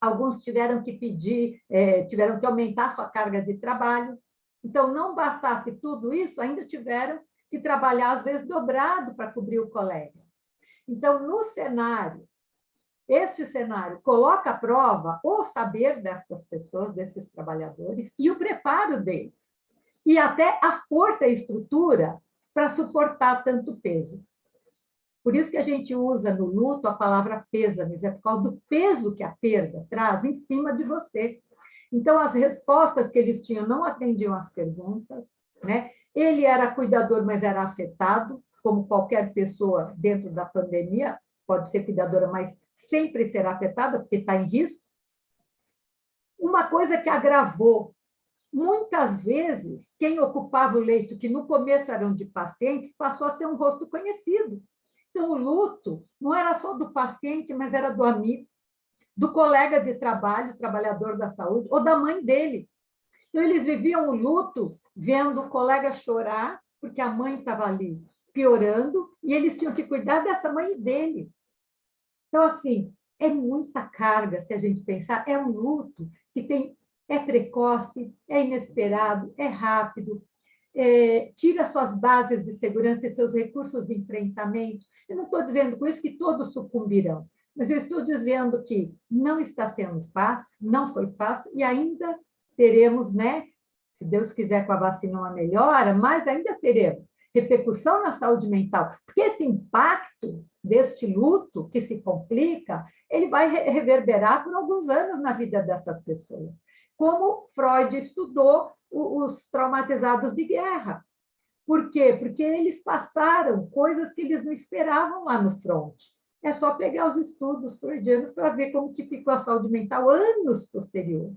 alguns tiveram que pedir, tiveram que aumentar sua carga de trabalho. Então, não bastasse tudo isso, ainda tiveram que trabalhar, às vezes, dobrado para cobrir o colega. Então, no cenário, este cenário coloca à prova o saber dessas pessoas, desses trabalhadores, e o preparo deles, e até a força e estrutura para suportar tanto peso. Por isso que a gente usa no luto a palavra pêsames, é por causa do peso que a perda traz em cima de você. Então, as respostas que eles tinham não atendiam às perguntas, né? Ele era cuidador, mas era afetado, como qualquer pessoa dentro da pandemia, pode ser cuidadora, mas sempre será afetada, porque está em risco. Uma coisa que agravou, muitas vezes, quem ocupava o leito, que no começo eram de pacientes, passou a ser um rosto conhecido. Então, o luto não era só do paciente, mas era do amigo, do colega de trabalho, trabalhador da saúde, ou da mãe dele. Então, eles viviam o luto vendo o colega chorar, porque a mãe estava ali piorando, e eles tinham que cuidar dessa mãe dele. Então, assim, é muita carga, se a gente pensar, é um luto que é precoce, é inesperado, é rápido, tira suas bases de segurança e seus recursos de enfrentamento. Eu não estou dizendo com isso que todos sucumbirão, mas eu estou dizendo que não está sendo fácil, não foi fácil, e ainda teremos, né, se Deus quiser com a vacina uma melhora, mas ainda teremos repercussão na saúde mental, porque esse impacto deste luto que se complica, ele vai reverberar por alguns anos na vida dessas pessoas. Como Freud estudou os traumatizados de guerra. Por quê? Porque eles passaram coisas que eles não esperavam lá no fronte. É só pegar os estudos freudianos para ver como que ficou a saúde mental anos posteriores,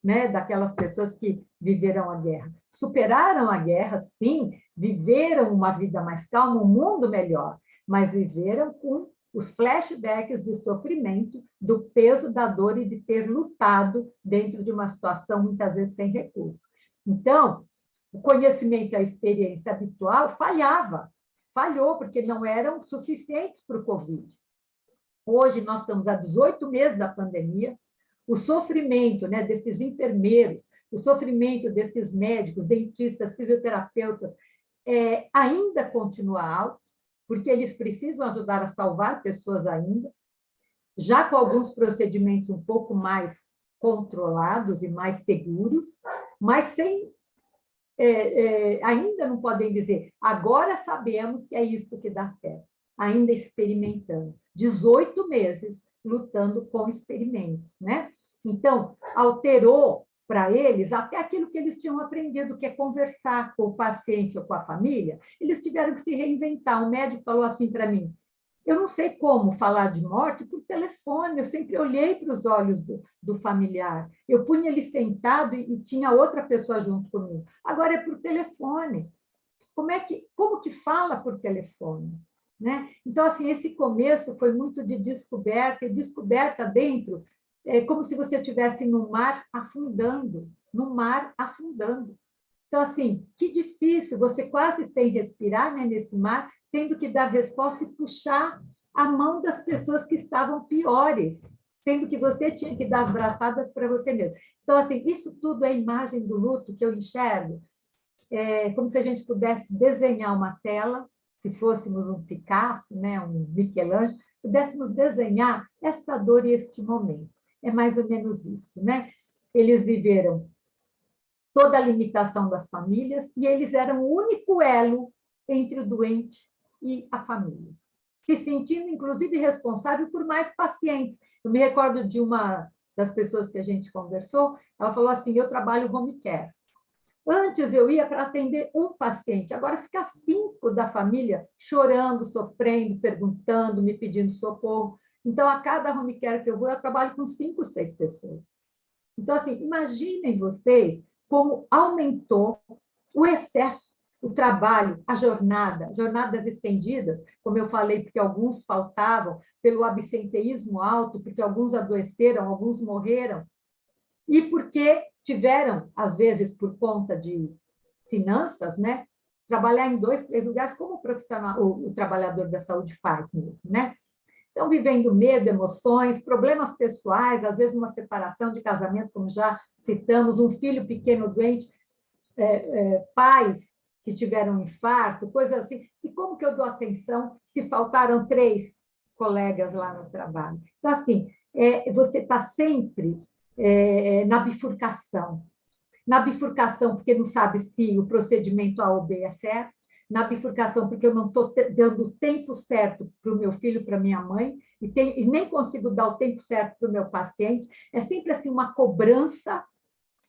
né, daquelas pessoas que viveram a guerra. Superaram a guerra, sim, viveram uma vida mais calma, um mundo melhor, mas viveram com os flashbacks de sofrimento, do peso da dor e de ter lutado dentro de uma situação, muitas vezes, sem recurso. Então, o conhecimento e a experiência habitual falhou, porque não eram suficientes para o Covid. Hoje, nós estamos há 18 meses da pandemia, o sofrimento, né, desses enfermeiros, o sofrimento desses médicos, dentistas, fisioterapeutas, ainda continua alto, porque eles precisam ajudar a salvar pessoas ainda, já com alguns procedimentos um pouco mais controlados e mais seguros, mas sem ainda não podem dizer, agora sabemos que é isso que dá certo, ainda experimentando. 18 meses lutando com experimentos, né? Então, alterou para eles até aquilo que eles tinham aprendido, que é conversar com o paciente ou com a família, eles tiveram que se reinventar. O médico falou assim para mim, Eu não sei como falar de morte por telefone, eu sempre olhei para os olhos do familiar. Eu punha ele sentado e tinha outra pessoa junto comigo. Agora é por telefone. Como que fala por telefone? Né? Então, assim, esse começo foi muito de descoberta, e descoberta dentro, como se você estivesse no mar afundando, no mar afundando. Então, assim, que difícil, você quase sem respirar, né, nesse mar, tendo que dar resposta e puxar a mão das pessoas que estavam piores, sendo que você tinha que dar as braçadas para você mesmo. Então, assim, isso tudo é a imagem do luto que eu enxergo, como se a gente pudesse desenhar uma tela, se fôssemos um Picasso, né, um Michelangelo, pudéssemos desenhar esta dor e este momento. É mais ou menos isso, né? Eles viveram toda a limitação das famílias e eles eram o único elo entre o doente e a família, se sentindo, inclusive, responsável por mais pacientes. Eu me recordo de uma das pessoas que a gente conversou, ela falou assim, eu trabalho home care. Antes eu ia para atender um paciente, agora fica 5 da família chorando, sofrendo, perguntando, me pedindo socorro. Então, a cada home care que eu vou, eu trabalho com 5, 6 pessoas. Então, assim, imaginem vocês como aumentou o excesso, o trabalho, a jornada, jornadas estendidas, como eu falei, porque alguns faltavam, pelo absenteísmo alto, porque alguns adoeceram, alguns morreram, e porque tiveram, às vezes, por conta de finanças, né, trabalhar em 2, 3 lugares, como o profissional, o trabalhador da saúde faz mesmo, né? Estão vivendo medo, emoções, problemas pessoais, às vezes uma separação de casamento, como já citamos, um filho pequeno doente, pais que tiveram um infarto, coisas assim. E como que eu dou atenção se faltaram 3 colegas lá no trabalho? Então, assim, você está sempre na bifurcação. Na bifurcação, porque não sabe se o procedimento A ou B é certo, na bifurcação, porque eu não estou dando o tempo certo para o meu filho, para a minha mãe, e nem consigo dar o tempo certo para o meu paciente. É sempre assim uma cobrança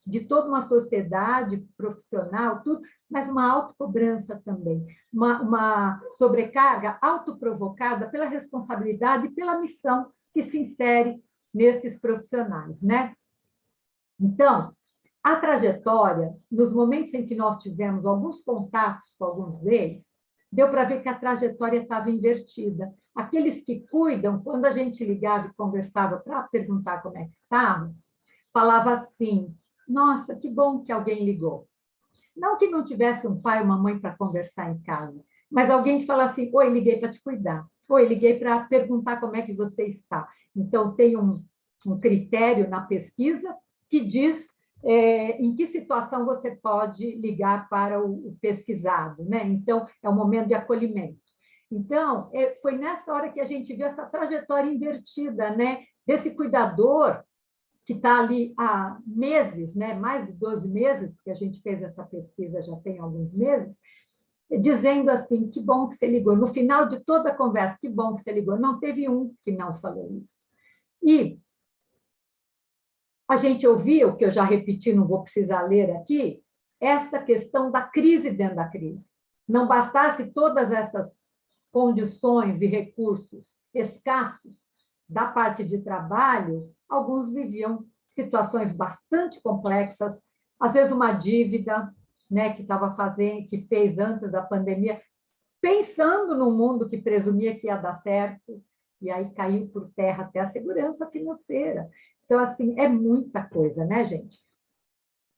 de toda uma sociedade profissional, tudo, mas uma autocobrança também, uma sobrecarga autoprovocada pela responsabilidade e pela missão que se insere nesses profissionais, né? Então, a trajetória, nos momentos em que nós tivemos alguns contatos com alguns deles, deu para ver que a trajetória estava invertida. Aqueles que cuidam, quando a gente ligava e conversava para perguntar como é que estavam, falava assim, nossa, que bom que alguém ligou. Não que não tivesse um pai ou uma mãe para conversar em casa, mas alguém que fala assim, oi, liguei para te cuidar. Oi, liguei para perguntar como é que você está. Então, tem um critério na pesquisa que diz em que situação você pode ligar para o pesquisado, né? Então, é um momento de acolhimento. Então, foi nessa hora que a gente viu essa trajetória invertida, né? Desse cuidador que está ali há meses, né? Mais de 12 meses, porque a gente fez essa pesquisa já tem alguns meses, dizendo assim, que bom que você ligou. No final de toda a conversa, que bom que você ligou. Não teve um que não falou isso. E a gente ouviu, que eu já repeti, não vou precisar ler aqui, esta questão da crise dentro da crise. Não bastasse todas essas condições e recursos escassos da parte de trabalho, alguns viviam situações bastante complexas, às vezes uma dívida, né, que estava fazendo, que fez antes da pandemia, pensando num mundo que presumia que ia dar certo, e aí caiu por terra até a segurança financeira. Então, assim, é muita coisa, né, gente?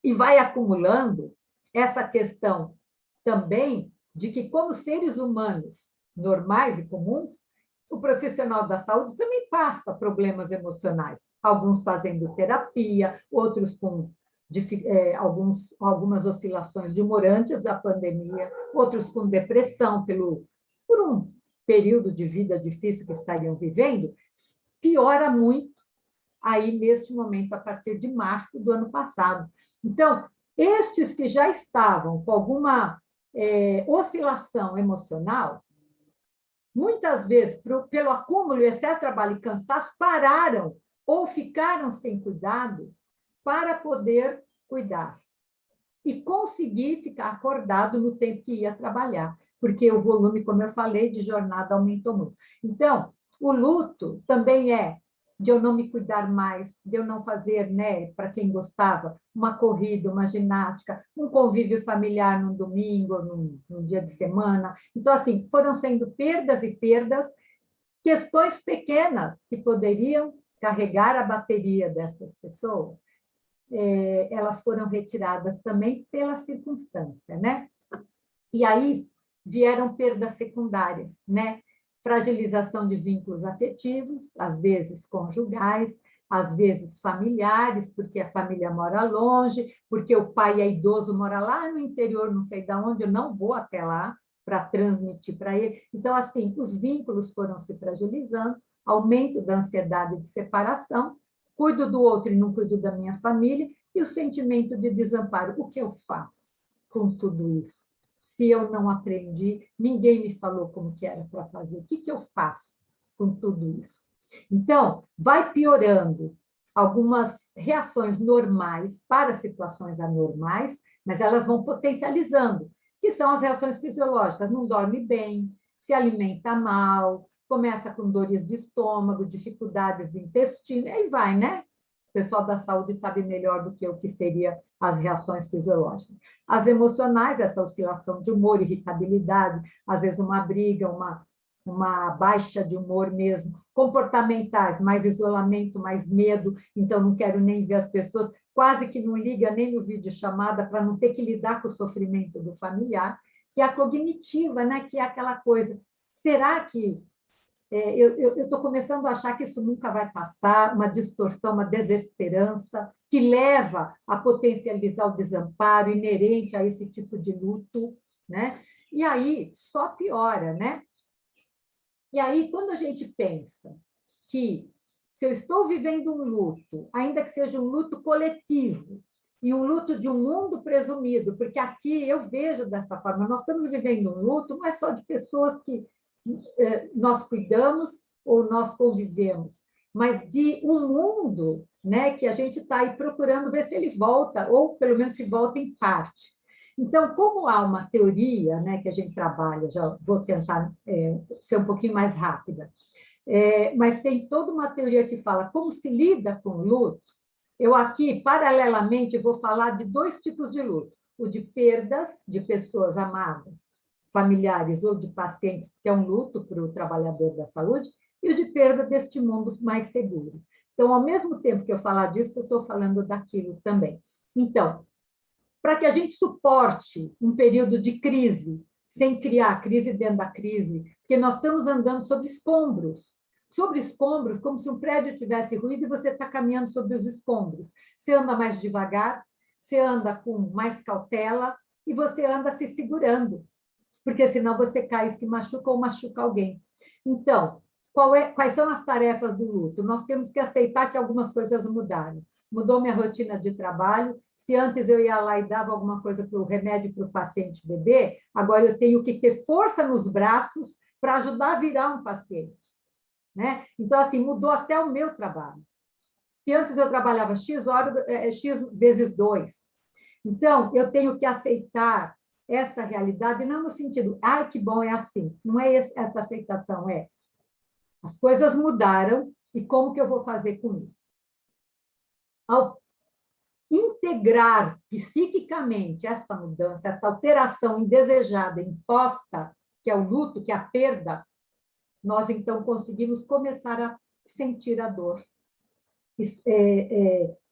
E vai acumulando essa questão também de que, como seres humanos normais e comuns, o profissional da saúde também passa problemas emocionais. Alguns fazendo terapia, outros com algumas oscilações de humor antes da pandemia, outros com depressão por um período de vida difícil que estariam vivendo, piora muito aí neste momento, a partir de março do ano passado. Então, estes que já estavam com alguma oscilação emocional, muitas vezes, pelo acúmulo e excesso de trabalho e cansaço, pararam ou ficaram sem cuidados para poder cuidar e conseguir ficar acordado no tempo que ia trabalhar, porque o volume, como eu falei, de jornada aumentou muito. Então, o luto também é de eu não me cuidar mais, de eu não fazer, né, para quem gostava, uma corrida, uma ginástica, um convívio familiar num domingo, num dia de semana. Então, assim, foram sendo perdas e perdas, questões pequenas que poderiam carregar a bateria dessas pessoas, elas foram retiradas também pela circunstância, né? E aí vieram perdas secundárias, né? Fragilização de vínculos afetivos, às vezes conjugais, às vezes familiares, porque a família mora longe, porque o pai é idoso, mora lá no interior, não sei de onde, eu não vou até lá para transmitir para ele. Então, assim, os vínculos foram se fragilizando, aumento da ansiedade de separação, cuido do outro e não cuido da minha família, e o sentimento de desamparo. O que eu faço com tudo isso? Se eu não aprendi, ninguém me falou como que era para fazer. O que eu faço com tudo isso? Então, vai piorando algumas reações normais para situações anormais, mas elas vão potencializando, que são as reações fisiológicas. Não dorme bem, se alimenta mal, começa com dores de estômago, dificuldades do intestino, e aí vai, né? O pessoal da saúde sabe melhor do que eu que seria as reações fisiológicas. As emocionais, essa oscilação de humor, irritabilidade, às vezes uma briga, uma baixa de humor mesmo. Comportamentais, mais isolamento, mais medo, então não quero nem ver as pessoas, quase que não liga nem no videochamada para não ter que lidar com o sofrimento do familiar. E a cognitiva, né, que é aquela coisa, será que eu estou começando a achar que isso nunca vai passar, uma distorção, uma desesperança, que leva a potencializar o desamparo inerente a esse tipo de luto, né? E aí só piora, né? E aí, quando a gente pensa que se eu estou vivendo um luto, ainda que seja um luto coletivo, e um luto de um mundo presumido, porque aqui eu vejo dessa forma, nós estamos vivendo um luto não é só de pessoas que nós cuidamos ou nós convivemos, mas de um mundo, né, que a gente está aí procurando ver se ele volta, ou pelo menos se volta em parte. Então, como há uma teoria, né, que a gente trabalha, já vou tentar ser um pouquinho mais rápida, mas tem toda uma teoria que fala como se lida com o luto. Eu aqui, paralelamente, vou falar de dois tipos de luto: o de perdas de pessoas amadas, familiares ou de pacientes, que é um luto para o trabalhador da saúde, e o de perda deste mundo mais seguro. Então, ao mesmo tempo que eu falar disso, eu estou falando daquilo também. Então, para que a gente suporte um período de crise, sem criar crise dentro da crise, porque nós estamos andando sobre escombros, como se um prédio tivesse ruído e você está caminhando sobre os escombros. Você anda mais devagar, você anda com mais cautela e você anda se segurando, porque senão você cai e se machuca ou machuca alguém. Então, quais são as tarefas do luto? Nós temos que aceitar que algumas coisas mudaram. Mudou minha rotina de trabalho. Se antes eu ia lá e dava alguma coisa para o remédio para o paciente beber, agora eu tenho que ter força nos braços para ajudar a virar um paciente, né? Então, assim, mudou até o meu trabalho. Se antes eu trabalhava X horas, X vezes 2. Então, eu tenho que aceitar esta realidade, não no sentido, ai, que bom, é assim. Não é essa aceitação, as coisas mudaram e como que eu vou fazer com isso? Ao integrar psiquicamente esta mudança, esta alteração indesejada, imposta, que é o luto, que é a perda, nós, então, conseguimos começar a sentir a dor,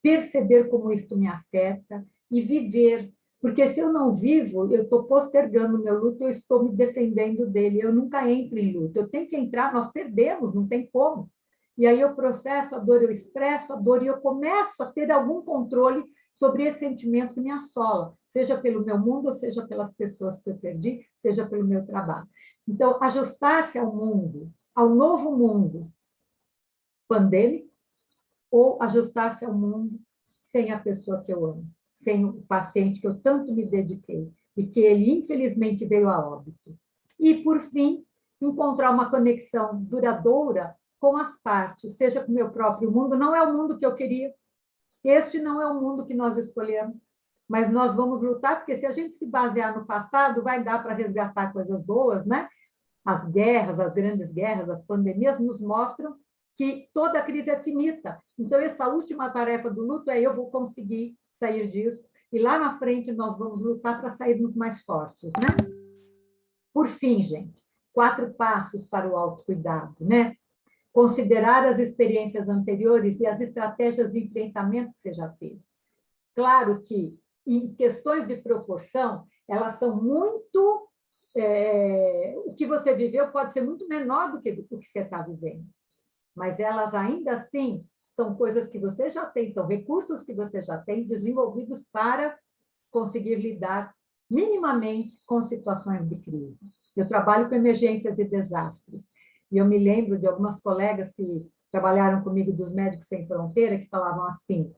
perceber como isto me afeta e viver. Porque se eu não vivo, eu estou postergando o meu luto, eu estou me defendendo dele, eu nunca entro em luto. Eu tenho que entrar, nós perdemos, não tem como. E aí eu processo a dor, eu expresso a dor e eu começo a ter algum controle sobre esse sentimento que me assola, seja pelo meu mundo, ou seja pelas pessoas que eu perdi, seja pelo meu trabalho. Então, ajustar-se ao mundo, ao novo mundo pandêmico, ou ajustar-se ao mundo sem a pessoa que eu amo, sem o paciente que eu tanto me dediquei e que ele, infelizmente, veio a óbito. E, por fim, encontrar uma conexão duradoura com as partes, seja com o meu próprio mundo. Não é o mundo que eu queria, este não é o mundo que nós escolhemos, mas nós vamos lutar, porque se a gente se basear no passado, vai dar para resgatar coisas boas, né? As guerras, as grandes guerras, as pandemias nos mostram que toda crise é finita. Então, essa última tarefa do luto é eu vou conseguir sair disso, e lá na frente nós vamos lutar para sairmos mais fortes, né? Por fim, gente, 4 passos para o autocuidado, né? Considerar as experiências anteriores e as estratégias de enfrentamento que você já teve. Claro que, em questões de proporção, elas são muito... o que você viveu pode ser muito menor do que o que você está vivendo, mas elas ainda assim são coisas que você já tem, são recursos que você já tem desenvolvidos para conseguir lidar minimamente com situações de crise. Eu trabalho com emergências e desastres, e eu me lembro de algumas colegas que trabalharam comigo dos Médicos Sem Fronteira, que falavam assim: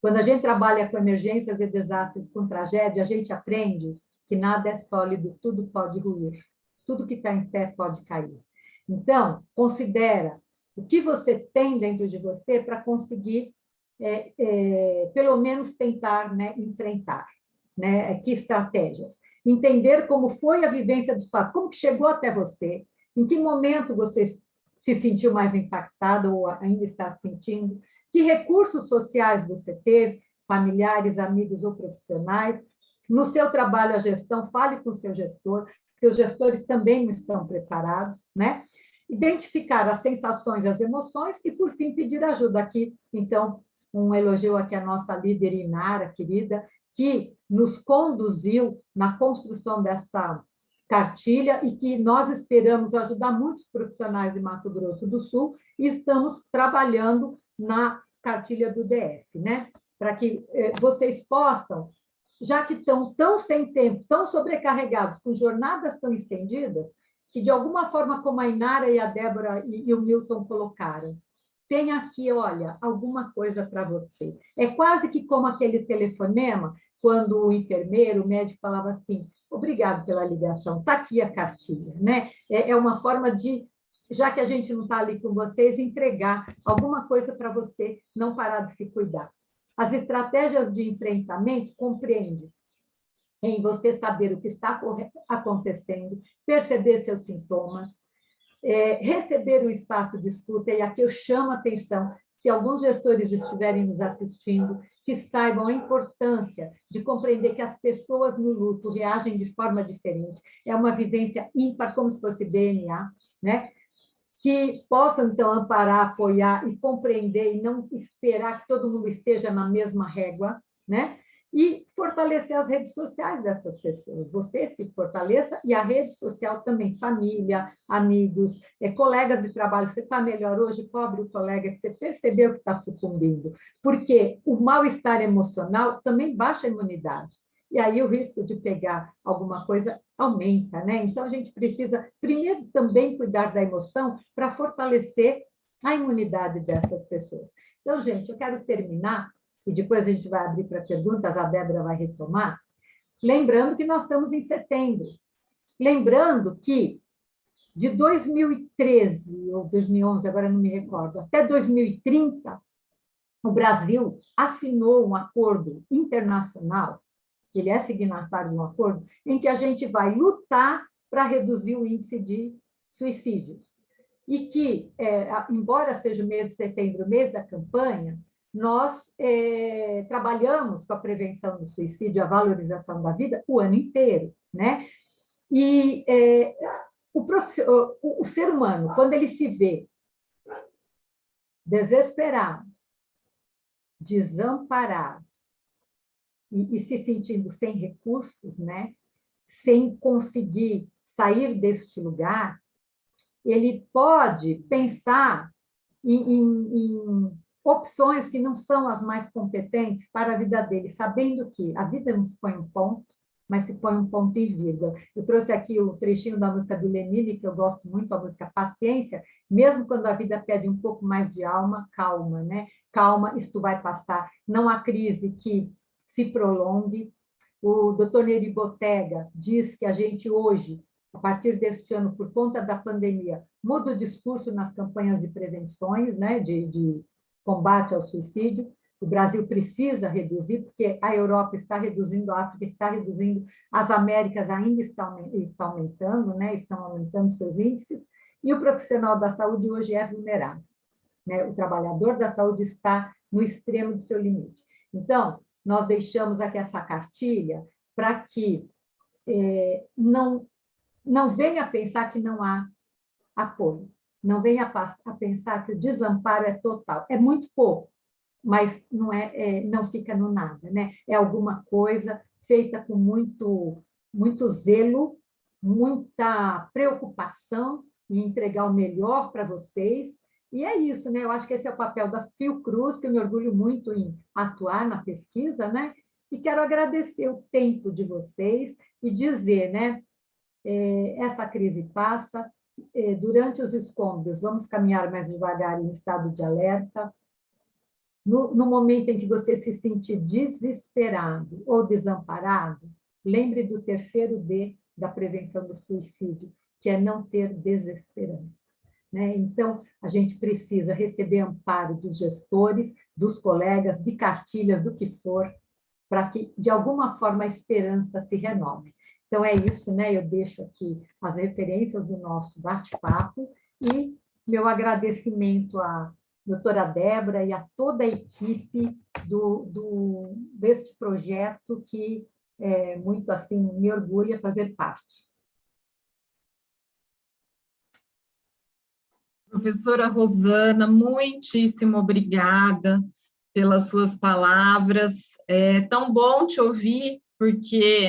quando a gente trabalha com emergências e desastres, com tragédia, a gente aprende que nada é sólido, tudo pode ruir, tudo que está em pé pode cair. Então, considera o que você tem dentro de você para conseguir, pelo menos, tentar, né, enfrentar. Né? Que estratégias? Entender como foi a vivência dos fatos, como que chegou até você, em que momento você se sentiu mais impactado ou ainda está sentindo, que recursos sociais você teve, familiares, amigos ou profissionais. No seu trabalho, a gestão, fale com o seu gestor, porque os gestores também não estão preparados, né? Identificar as sensações, as emoções e, por fim, pedir ajuda. Aqui, então, um elogio aqui à nossa líder Inara, querida, que nos conduziu na construção dessa cartilha e que nós esperamos ajudar muitos profissionais de Mato Grosso do Sul e estamos trabalhando na cartilha do DF, né? Para que vocês possam, já que estão tão sem tempo, tão sobrecarregados, com jornadas tão estendidas, que de alguma forma, como a Inara e a Débora e o Milton colocaram, tem aqui, olha, alguma coisa para você. É quase que como aquele telefonema, quando o enfermeiro, o médico falava assim: obrigado pela ligação, está aqui a cartilha, né? É uma forma de, já que a gente não está ali com vocês, entregar alguma coisa para você não parar de se cuidar. As estratégias de enfrentamento compreendem em você saber o que está acontecendo, perceber seus sintomas, receber o espaço de escuta, e aqui eu chamo a atenção, se alguns gestores estiverem nos assistindo, que saibam a importância de compreender que as pessoas no luto reagem de forma diferente, é uma vivência ímpar, como se fosse DNA, né? Que possam, então, amparar, apoiar e compreender, e não esperar que todo mundo esteja na mesma régua, né? E fortalecer as redes sociais dessas pessoas. Você se fortaleça e a rede social também, família, amigos, colegas de trabalho. Você está melhor hoje? Cobre o colega que você percebeu que está sucumbindo. Porque o mal-estar emocional também baixa a imunidade. E aí o risco de pegar alguma coisa aumenta, né? Então, a gente precisa, primeiro, também cuidar da emoção para fortalecer a imunidade dessas pessoas. Então, gente, eu quero terminar, e depois a gente vai abrir para perguntas, a Débora vai retomar, lembrando que nós estamos em setembro. Lembrando que de 2013 ou 2011, agora não me recordo, até 2030, o Brasil assinou um acordo internacional, ele é signatário de um acordo, em que a gente vai lutar para reduzir o índice de suicídios. E que, embora seja o mês de setembro, o mês da campanha, nós trabalhamos com a prevenção do suicídio, a valorização da vida, o ano inteiro, né? E o ser humano, quando ele se vê desesperado, desamparado e se sentindo sem recursos, né? Sem conseguir sair deste lugar, ele pode pensar em opções que não são as mais competentes para a vida dele, sabendo que a vida não se põe um ponto, mas se põe um ponto e vírgula. Eu trouxe aqui o trechinho da música do Lenine, que eu gosto muito, a música Paciência, mesmo quando a vida pede um pouco mais de alma, calma, né? Calma, isto vai passar, não há crise que se prolongue. O doutor Neri Botega diz que a gente hoje, a partir deste ano, por conta da pandemia, muda o discurso nas campanhas de prevenções, né, de combate ao suicídio, o Brasil precisa reduzir, porque a Europa está reduzindo, a África está reduzindo, as Américas ainda estão aumentando, né? Estão aumentando seus índices, e o profissional da saúde hoje é vulnerável, né? O trabalhador da saúde está no extremo do seu limite. Então, nós deixamos aqui essa cartilha para que não venha pensar que não há apoio, não venha a pensar que o desamparo é total, é muito pouco, mas não fica no nada, né? É alguma coisa feita com muito zelo, muita preocupação em entregar o melhor para vocês, e é isso, né? Eu acho que esse é o papel da Fiocruz, que eu me orgulho muito em atuar na pesquisa, né? E quero agradecer o tempo de vocês e dizer, né? Essa crise passa, durante os escombros, vamos caminhar mais devagar em estado de alerta. No momento em que você se sentir desesperado ou desamparado, lembre do terceiro D da prevenção do suicídio, que é não ter desesperança, né? Então, a gente precisa receber amparo dos gestores, dos colegas, de cartilhas, do que for, para que, de alguma forma, a esperança se renove. Então, é isso, né? Eu deixo aqui as referências do nosso bate-papo e meu agradecimento à doutora Débora e a toda a equipe deste projeto que muito assim me orgulha fazer parte. Professora Rosana, muitíssimo obrigada pelas suas palavras. É tão bom te ouvir, porque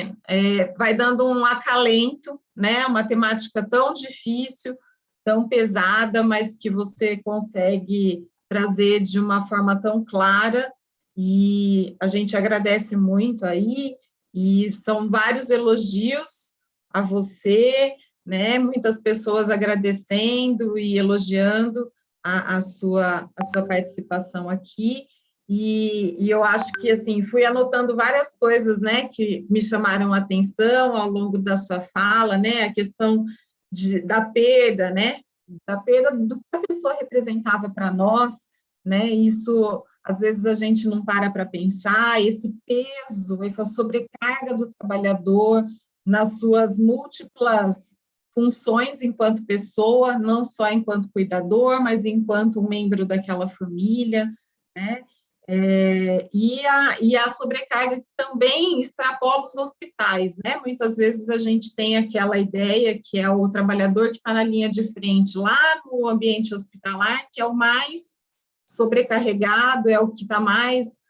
vai dando um acalento, né? Uma temática tão difícil, tão pesada, mas que você consegue trazer de uma forma tão clara, e a gente agradece muito aí, e são vários elogios a você, né? Muitas pessoas agradecendo e elogiando a sua participação aqui, e eu acho que, assim, fui anotando várias coisas, né, que me chamaram a atenção ao longo da sua fala, né, a questão da perda, né, da perda do que a pessoa representava para nós, né, isso, às vezes, a gente não para pensar, esse peso, essa sobrecarga do trabalhador nas suas múltiplas funções enquanto pessoa, não só enquanto cuidador, mas enquanto membro daquela família, né? E a sobrecarga que também extrapola os hospitais, né? Muitas vezes a gente tem aquela ideia que é o trabalhador que está na linha de frente, lá no ambiente hospitalar, que é o mais sobrecarregado, é o que está mais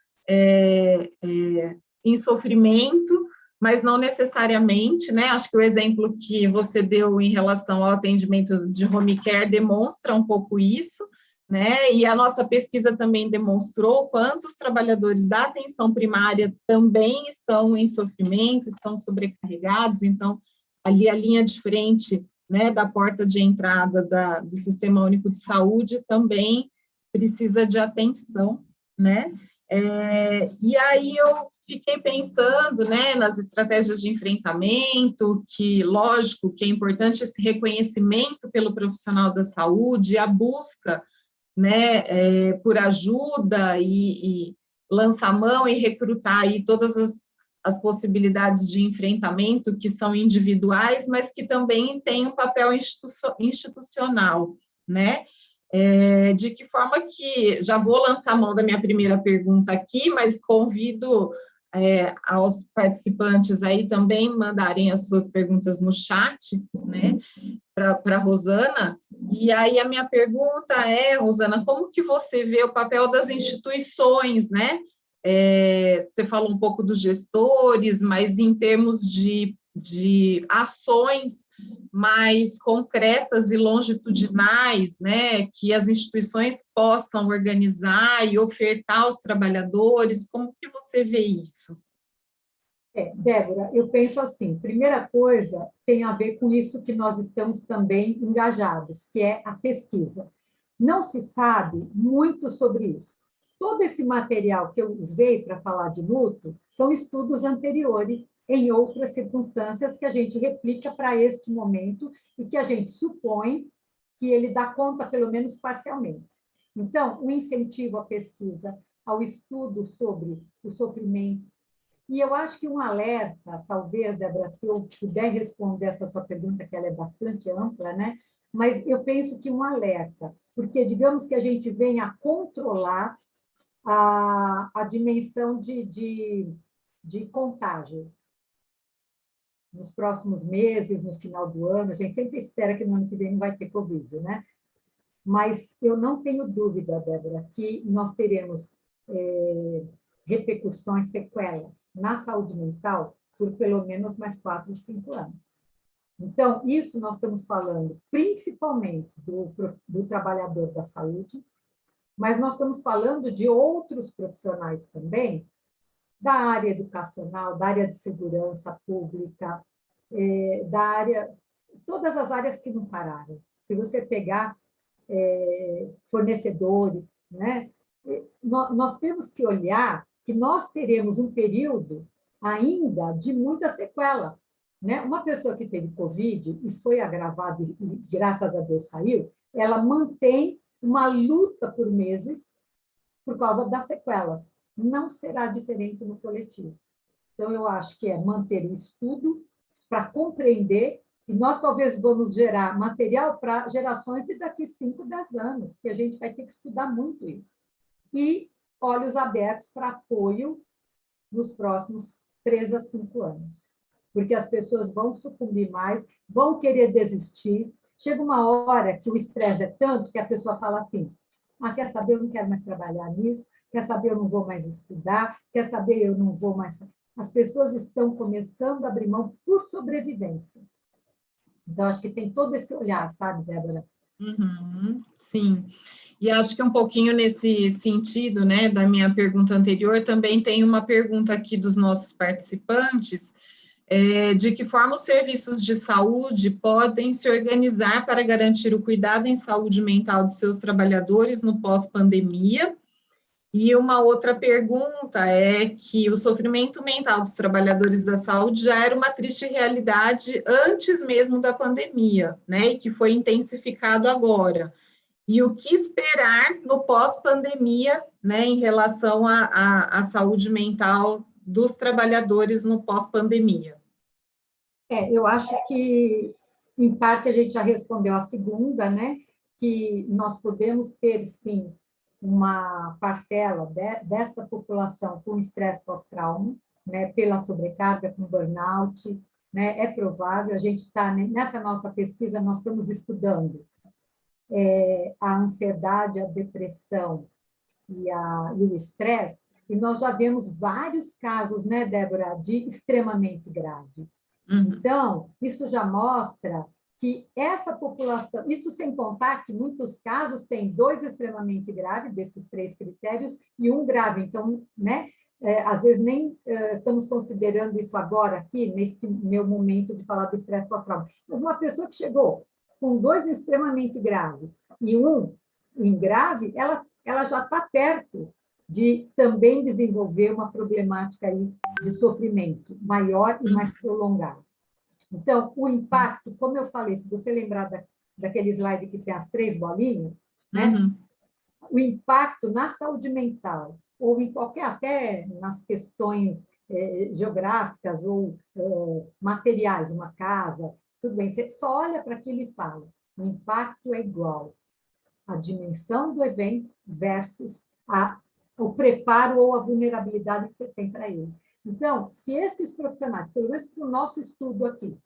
em sofrimento, mas não necessariamente, né? Acho que o exemplo que você deu em relação ao atendimento de home care demonstra um pouco isso, né? E a nossa pesquisa também demonstrou quantos trabalhadores da atenção primária também estão em sofrimento, estão sobrecarregados, então, ali a linha de frente, né, da porta de entrada do Sistema Único de Saúde também precisa de atenção, né? E aí eu fiquei pensando, né, nas estratégias de enfrentamento, que, lógico, que é importante esse reconhecimento pelo profissional da saúde, a busca, né, por ajuda e lançar a mão e recrutar aí todas as possibilidades de enfrentamento que são individuais, mas que também têm um papel institucional, né? De que forma que, já vou lançar a mão da minha primeira pergunta aqui, mas convido aos participantes aí também mandarem as suas perguntas no chat, né, para a Rosana. E aí a minha pergunta é, Rosana, como que você vê o papel das instituições, né? Você falou um pouco dos gestores, mas em termos de ações mais concretas e longitudinais, né, que as instituições possam organizar e ofertar aos trabalhadores, como que você vê isso? Débora, eu penso assim, primeira coisa tem a ver com isso que nós estamos também engajados, que é a pesquisa. Não se sabe muito sobre isso. Todo esse material que eu usei para falar de luto são estudos anteriores em outras circunstâncias que a gente replica para este momento e que a gente supõe que ele dá conta, pelo menos parcialmente. Então, o incentivo à pesquisa, ao estudo sobre o sofrimento. E eu acho que um alerta, talvez, Débora, se eu puder responder essa sua pergunta, que ela é bastante ampla, né? Mas eu penso que um alerta, porque digamos que a gente venha a controlar a dimensão de contágio nos próximos meses, no final do ano. A gente sempre espera que no ano que vem não vai ter Covid, né? Mas eu não tenho dúvida, Débora, que nós teremos repercussões, sequelas na saúde mental por pelo menos mais 4 ou 5 anos. Então, isso nós estamos falando principalmente do trabalhador da saúde, mas nós estamos falando de outros profissionais também, da área educacional, da área de segurança pública, da área, todas as áreas que não pararam. Se você pegar fornecedores, né? Nós temos que olhar que nós teremos um período ainda de muita sequela, né? Uma pessoa que teve Covid e foi agravada e, graças a Deus, saiu, ela mantém uma luta por meses por causa das sequelas. Não será diferente no coletivo. Então, eu acho que é manter o estudo para compreender, e nós talvez vamos gerar material para gerações de daqui 5, 10 anos, que a gente vai ter que estudar muito isso. E olhos abertos para apoio nos próximos 3 a 5 anos. Porque as pessoas vão sucumbir mais, vão querer desistir. Chega uma hora que o estresse é tanto que a pessoa fala assim, quer saber, eu não quero mais trabalhar nisso, quer saber, eu não vou mais estudar, quer saber, eu não vou mais... As pessoas estão começando a abrir mão por sobrevivência. Então, acho que tem todo esse olhar, sabe, Débora? Sim. E acho que um pouquinho nesse sentido, né, da minha pergunta anterior, também tem uma pergunta aqui dos nossos participantes, de que forma os serviços de saúde podem se organizar para garantir o cuidado em saúde mental de seus trabalhadores no pós-pandemia. E uma outra pergunta é que o sofrimento mental dos trabalhadores da saúde já era uma triste realidade antes mesmo da pandemia, né, e que foi intensificado agora. E o que esperar no pós-pandemia, né, em relação à saúde mental dos trabalhadores no pós-pandemia? Eu acho que, em parte, a gente já respondeu a segunda, né? Que nós podemos ter, sim, uma parcela desta população com estresse pós-trauma, né? Pela sobrecarga, com burnout, né? É provável, a gente está, nessa nossa pesquisa, nós estamos estudando a ansiedade, a depressão e o estresse, e nós já vemos vários casos, né, Débora, de extremamente grave. Então, isso já mostra que essa população, isso sem contar que, em muitos casos, tem 2 extremamente graves, desses 3 critérios, e 1 grave. Então, né, às vezes nem estamos considerando isso agora, aqui, nesse meu momento de falar do estresse pós-trauma. Mas uma pessoa que chegou com 2 extremamente graves e 1 em grave, ela já está perto de também desenvolver uma problemática aí de sofrimento maior e mais prolongado. Então, o impacto, como eu falei, se você lembrar daquele slide que tem as 3 bolinhas, né? O impacto na saúde mental, ou em qualquer, até nas questões geográficas ou materiais, uma casa, tudo bem, você só olha para aquilo e fala, o impacto é igual à dimensão do evento versus o preparo ou a vulnerabilidade que você tem para ele. Então, se esses profissionais, pelo menos para o nosso estudo aqui,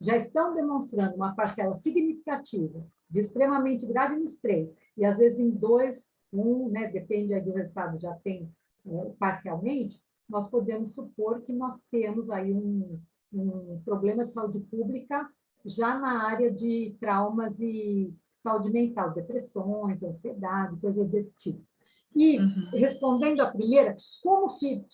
já estão demonstrando uma parcela significativa de extremamente grave nos 3, e às vezes em 2, 1, né, depende aí do resultado, já tem parcialmente, nós podemos supor que nós temos aí um problema de saúde pública já na área de traumas e saúde mental, depressões, ansiedade, coisas desse tipo. E, respondendo à primeira, como que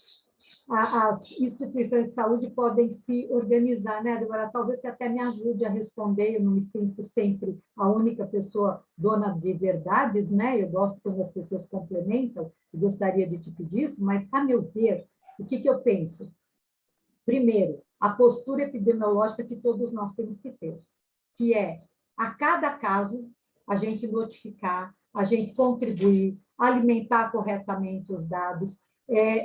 as instituições de saúde podem se organizar, né, Débora? Talvez você até me ajude a responder, eu não me sinto sempre a única pessoa dona de verdades, né? Eu gosto quando as pessoas complementam, e gostaria de te pedir isso, mas, a meu ver, o que eu penso? Primeiro, a postura epidemiológica que todos nós temos que ter, que é, a cada caso, a gente notificar, a gente contribuir, alimentar corretamente os dados,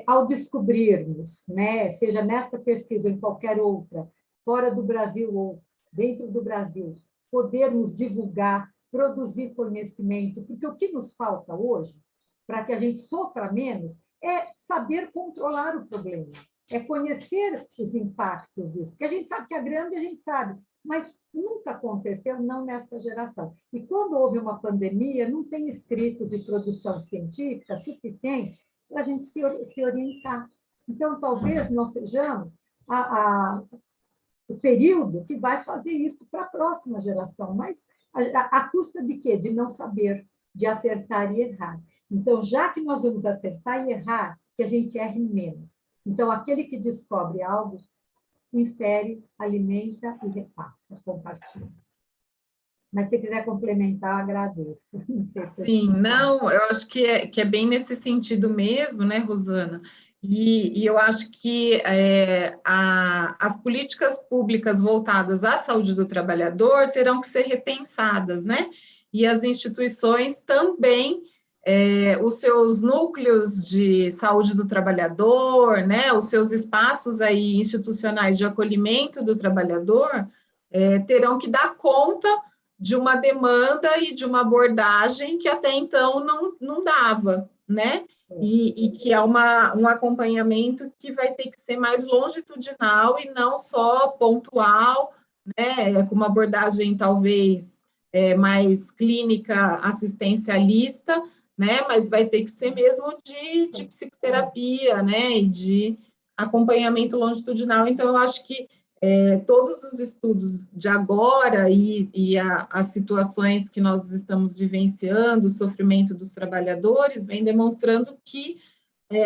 ao descobrirmos, né, seja nesta pesquisa ou em qualquer outra, fora do Brasil ou dentro do Brasil, podermos divulgar, produzir conhecimento, porque o que nos falta hoje, para que a gente sofra menos, é saber controlar o problema, é conhecer os impactos disso, porque a gente sabe que é grande, a gente sabe, mas nunca aconteceu, não nesta geração. E quando houve uma pandemia, não tem escritos de produção científica suficiente para a gente se orientar. Então, talvez nós sejamos o período que vai fazer isso para a próxima geração, mas a custa de quê? De não saber, de acertar e errar. Então, já que nós vamos acertar e errar, que a gente erre menos. Então, aquele que descobre algo, insere, alimenta e repassa, compartilha. Mas se quiser complementar, agradeço. Não sei se Sim, não, eu acho que é bem nesse sentido mesmo, né, Rosana? E eu acho que as políticas públicas voltadas à saúde do trabalhador terão que ser repensadas, né? E as instituições também, os seus núcleos de saúde do trabalhador, né, os seus espaços aí institucionais de acolhimento do trabalhador, terão que dar conta de uma demanda e de uma abordagem que até então não dava, né? E que é um acompanhamento que vai ter que ser mais longitudinal e não só pontual, né? Com uma abordagem talvez mais clínica assistencialista, né? Mas vai ter que ser mesmo de psicoterapia, né? E de acompanhamento longitudinal. Então, eu acho que todos os estudos de agora e as situações que nós estamos vivenciando, o sofrimento dos trabalhadores, vem demonstrando que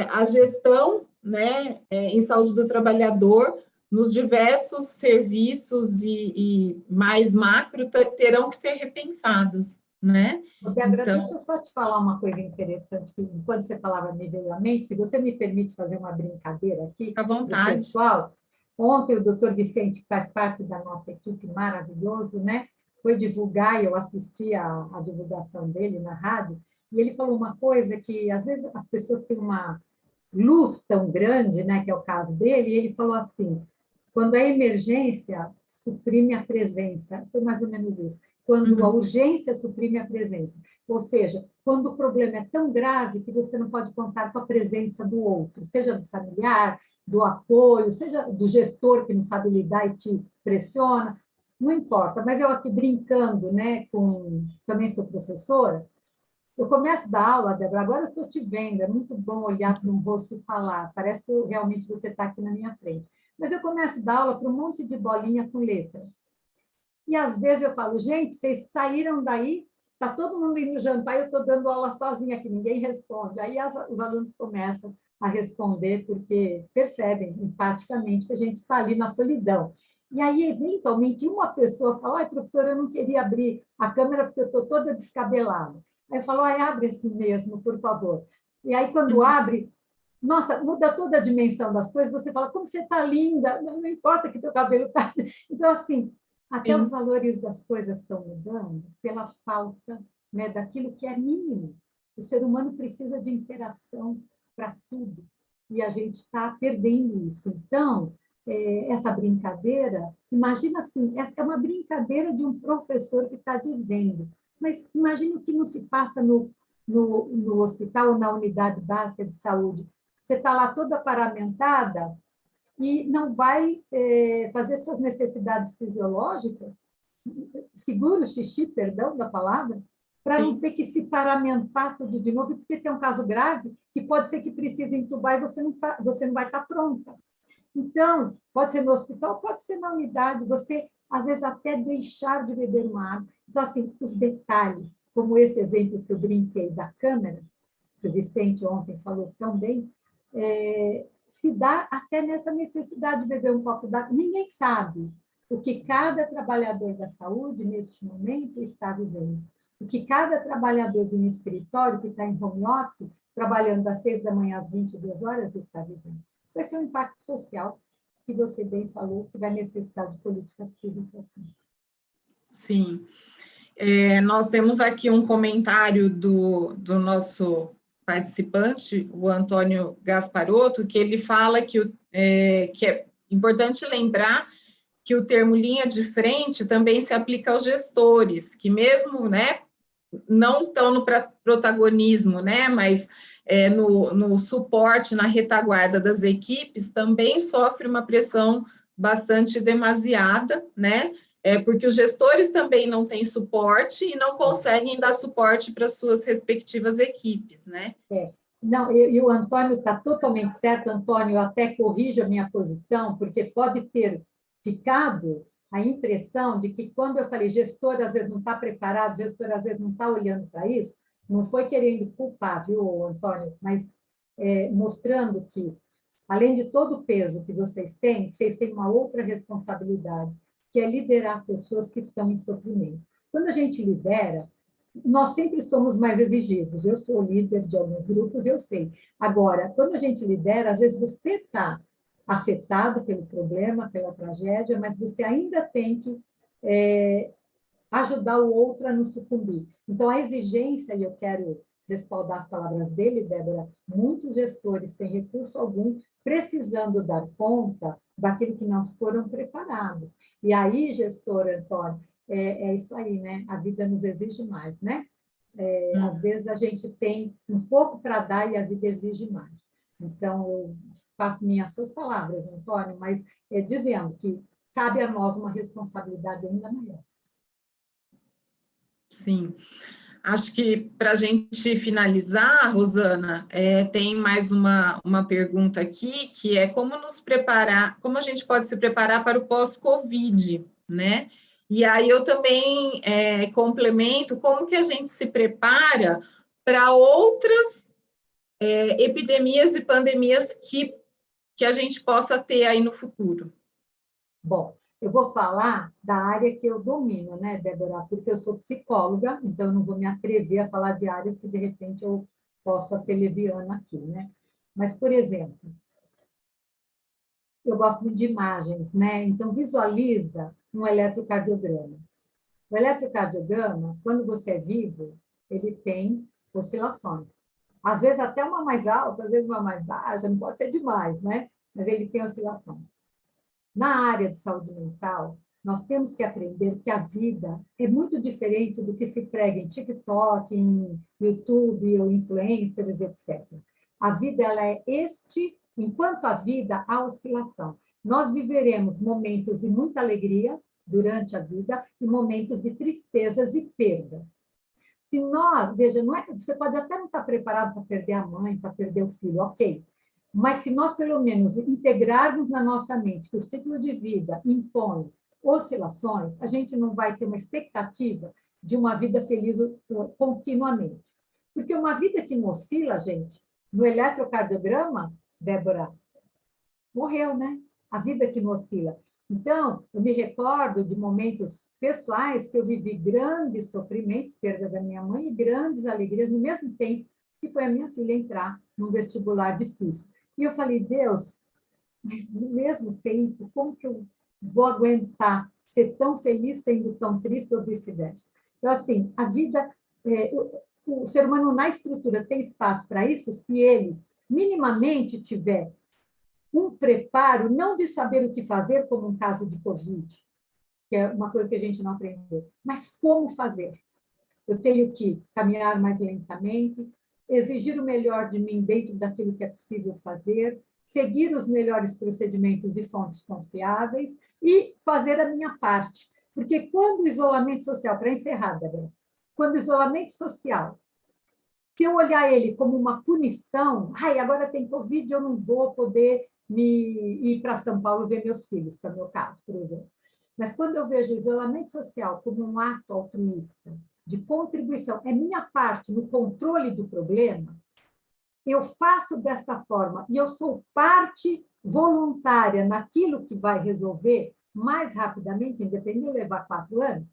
a gestão, né, em saúde do trabalhador, nos diversos serviços e mais macro, terão que ser repensadas, né? Débora, Então, deixa eu só te falar uma coisa interessante, que enquanto você falava me veio à mente, se você me permite fazer uma brincadeira aqui, à vontade. pessoal. Ontem o doutor Vicente, que faz parte da nossa equipe maravilhoso, né, foi divulgar, e eu assisti a divulgação dele na rádio, e ele falou uma coisa que, às vezes, as pessoas têm uma luz tão grande, né, que é o caso dele, e ele falou assim, quando a emergência suprime a presença, foi mais ou menos isso, quando a urgência suprime a presença, ou seja, quando o problema é tão grave que você não pode contar com a presença do outro, seja do familiar, do apoio, seja do gestor que não sabe lidar e te pressiona, não importa, mas eu aqui brincando, né, também sou professora, eu começo a dar aula, Débora, agora eu estou te vendo, é muito bom olhar para um rosto e falar, parece que realmente você está aqui na minha frente, mas eu começo a dar aula para um monte de bolinha com letras, e às vezes eu falo, gente, vocês saíram daí, está todo mundo indo jantar e eu estou dando aula sozinha aqui, ninguém responde, aí os alunos começam a responder, porque percebem empaticamente que a gente está ali na solidão. E aí, eventualmente, uma pessoa fala, ai, professora, eu não queria abrir a câmera porque eu estou toda descabelada. Aí eu falo, ai, abre assim mesmo, por favor. E aí, quando abre, nossa, muda toda a dimensão das coisas, você fala, como você está linda, não importa que teu cabelo está... Então, assim, até os valores das coisas estão mudando pela falta, né, daquilo que é mínimo. O ser humano precisa de interação para tudo, e a gente está perdendo isso. Então, essa brincadeira, imagina assim, essa é uma brincadeira de um professor que está dizendo, mas imagina o que não se passa no hospital ou na unidade básica de saúde. Você está lá toda paramentada e não vai fazer suas necessidades fisiológicas, segura o xixi, perdão da palavra, para não ter que se paramentar tudo de novo, porque tem um caso grave que pode ser que precise entubar e você não vai estar pronta. Então, pode ser no hospital, pode ser na unidade, você, às vezes, até deixar de beber uma água. Então, assim, os detalhes, como esse exemplo que eu brinquei da câmera, que o Vicente ontem falou tão bem, se dá até nessa necessidade de beber um copo d'água. Ninguém sabe o que cada trabalhador da saúde, neste momento, está vivendo. O que cada trabalhador de um escritório que está em home office, trabalhando das 6 da manhã às 22 horas, está vivendo. Isso vai ser um impacto social, que você bem falou, que vai necessitar de políticas públicas. Sim. Nós temos aqui um comentário do nosso participante, o Antônio Gasparotto, que ele fala que é importante lembrar que o termo linha de frente também se aplica aos gestores, que mesmo, né, não estão no protagonismo, né, mas no suporte, na retaguarda das equipes, também sofre uma pressão bastante demasiada, né, porque os gestores também não têm suporte e não conseguem dar suporte para suas respectivas equipes, né. Não, e o Antônio está totalmente certo, Antônio, eu até corrijo a minha posição, porque pode ter ficado a impressão de que quando eu falei gestor às vezes não está preparado, gestor às vezes não está olhando para isso, não foi querendo culpar, viu, Antônio, mas mostrando que, além de todo o peso que vocês têm uma outra responsabilidade, que é liderar pessoas que estão em sofrimento. Quando a gente lidera, nós sempre somos mais exigidos. Eu sou líder de alguns grupos, eu sei. Agora, quando a gente lidera, às vezes você está afetado pelo problema, pela tragédia, mas você ainda tem que ajudar o outro a não sucumbir. Então, a exigência, e eu quero respaldar as palavras dele, Débora, muitos gestores sem recurso algum, precisando dar conta daquilo que não foram preparados. E aí, gestor Antônio, é isso aí, né? A vida nos exige mais, né? Às vezes a gente tem um pouco para dar e a vida exige mais. Então, eu faço minhas suas palavras, Antônio, mas dizendo que cabe a nós uma responsabilidade ainda maior. Sim. Acho que para a gente finalizar, Rosana, tem mais uma pergunta aqui, que é como nos preparar, como a gente pode se preparar para o pós-Covid, né? E aí eu também complemento como que a gente se prepara para outras epidemias e pandemias que a gente possa ter aí no futuro. Bom, eu vou falar da área que eu domino, né, Débora? Porque eu sou psicóloga, então eu não vou me atrever a falar de áreas que, de repente, eu possa ser leviana aqui, né? Mas, por exemplo, eu gosto muito de imagens, né? Então, visualiza um eletrocardiograma. O eletrocardiograma, quando você é vivo, ele tem oscilações. Às vezes até uma mais alta, às vezes uma mais baixa, não pode ser demais, né? Mas ele tem oscilações. Na área de saúde mental, nós temos que aprender que a vida é muito diferente do que se prega em TikTok, em YouTube ou influencers, etc. A vida ela é enquanto a vida há oscilação. Nós viveremos momentos de muita alegria durante a vida e momentos de tristezas e perdas. Se nós, veja, você pode até não estar preparado para perder a mãe, para perder o filho, ok. Mas se nós, pelo menos, integrarmos na nossa mente que o ciclo de vida impõe oscilações, a gente não vai ter uma expectativa de uma vida feliz continuamente. Porque uma vida que não oscila, gente, no eletrocardiograma, Débora, morreu, né? A vida que não oscila. Então, eu me recordo de momentos pessoais que eu vivi grandes sofrimentos, perda da minha mãe, e grandes alegrias no mesmo tempo que foi a minha filha entrar num vestibular difícil. E eu falei, Deus, mas no mesmo tempo, como que eu vou aguentar ser tão feliz sendo tão triste ou vice-versa? Então, assim, a vida, o ser humano na estrutura tem espaço para isso se ele minimamente tiver um preparo, não de saber o que fazer, como um caso de Covid, que é uma coisa que a gente não aprendeu, mas como fazer. Eu tenho que caminhar mais lentamente, exigir o melhor de mim dentro daquilo que é possível fazer, seguir os melhores procedimentos de fontes confiáveis e fazer a minha parte. Porque quando o isolamento social, para encerrar, Débora, quando o isolamento social, se eu olhar ele como uma punição, agora tem Covid, eu não vou poder ir para São Paulo ver meus filhos, que é o meu caso, por exemplo. Mas quando eu vejo o isolamento social como um ato altruísta, de contribuição, é minha parte no controle do problema, eu faço desta forma e eu sou parte voluntária naquilo que vai resolver mais rapidamente, independente de levar 4 anos,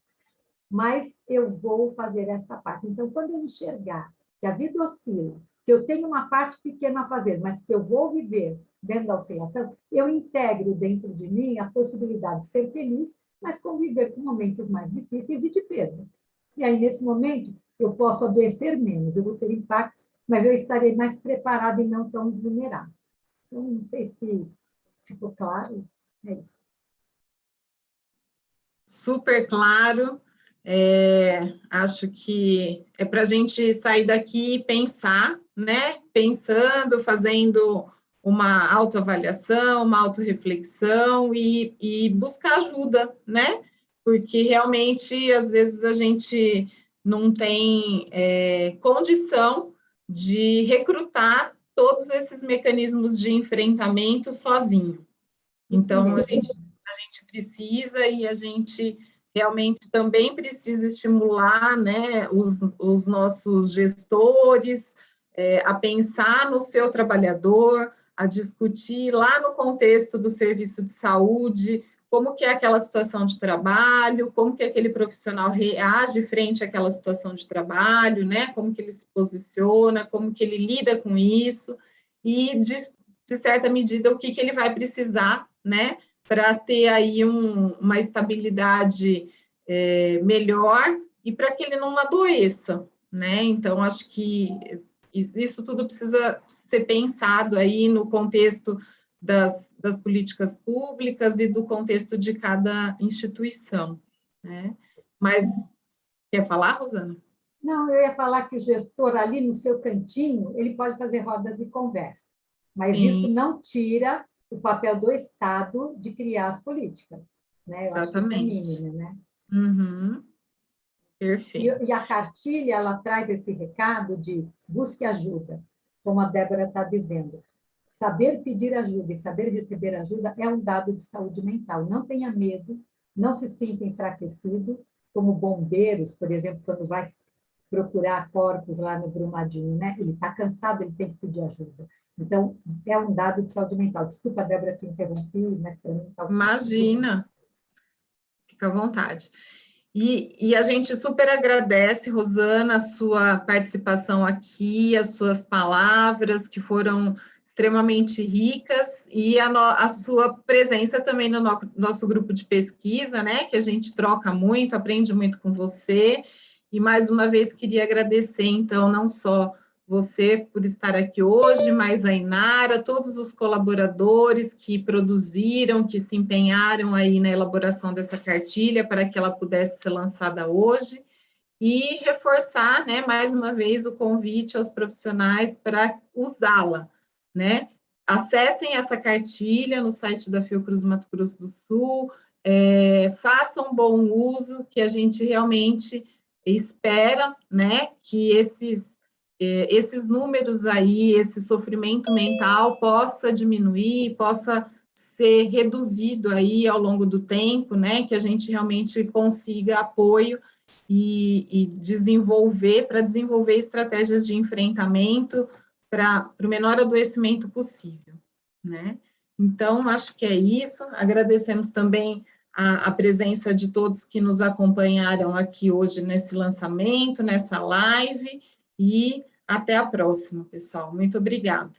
mas eu vou fazer esta parte. Então, quando eu enxergar que a vida oscila, que eu tenho uma parte pequena a fazer, mas que eu vou viver dentro da oscilação, eu integro dentro de mim a possibilidade de ser feliz, mas conviver com momentos mais difíceis e de perda. E aí, nesse momento, eu posso adoecer menos, eu vou ter impactos mas eu estarei mais preparada e não tão vulnerável. Então, não sei se ficou claro, é isso. Super claro. Acho que é para a gente sair daqui e pensar, né? Pensando, fazendo uma autoavaliação, uma autorreflexão e buscar ajuda, né? Porque realmente, às vezes, a gente não tem condição de recrutar todos esses mecanismos de enfrentamento sozinho. Então, a gente precisa e a gente realmente também precisa estimular, né, os nossos gestores a pensar no seu trabalhador, a discutir lá no contexto do serviço de saúde, como que é aquela situação de trabalho, como que aquele profissional reage frente àquela situação de trabalho, né, como que ele se posiciona, como que ele lida com isso, e, de certa medida, o que ele vai precisar, né, para ter aí uma estabilidade melhor e para que ele não adoeça, né? Então, acho que isso tudo precisa ser pensado aí no contexto das políticas públicas e do contexto de cada instituição, né? Mas, quer falar, Rosana? Não, eu ia falar que o gestor ali no seu cantinho, ele pode fazer rodas de conversa, mas Sim. Isso não tira o papel do Estado de criar as políticas, né? Eu Exatamente. Acho que isso é mínimo, né? Uhum. Perfeito. E a cartilha, ela traz esse recado de busque ajuda, como a Débora está dizendo. Saber pedir ajuda e saber receber ajuda é um dado de saúde mental. Não tenha medo, não se sinta enfraquecido, como bombeiros, por exemplo, quando vai procurar corpos lá no Brumadinho, né? Ele está cansado, ele tem que pedir ajuda. Então, é um dado de saúde mental. Desculpa, Débora, te interrompi, mas para mim está... Imagina. Fica à vontade. E a gente super agradece, Rosana, a sua participação aqui, as suas palavras, que foram extremamente ricas, e a sua presença também no nosso grupo de pesquisa, né, que a gente troca muito, aprende muito com você, e mais uma vez queria agradecer, então, não só você por estar aqui hoje, mas a Inara, todos os colaboradores que produziram, que se empenharam aí na elaboração dessa cartilha para que ela pudesse ser lançada hoje, e reforçar, né, mais uma vez o convite aos profissionais para usá-la, né? Acessem essa cartilha no site da Fiocruz Mato Grosso do Sul, façam bom uso, que a gente realmente espera, né, que esses números aí, esse sofrimento mental possa diminuir, possa ser reduzido aí ao longo do tempo, né, que a gente realmente consiga apoio e desenvolver estratégias de enfrentamento para o menor adoecimento possível, né. Então, acho que é isso, agradecemos também a presença de todos que nos acompanharam aqui hoje nesse lançamento, nessa live, e até a próxima, pessoal. Muito obrigada.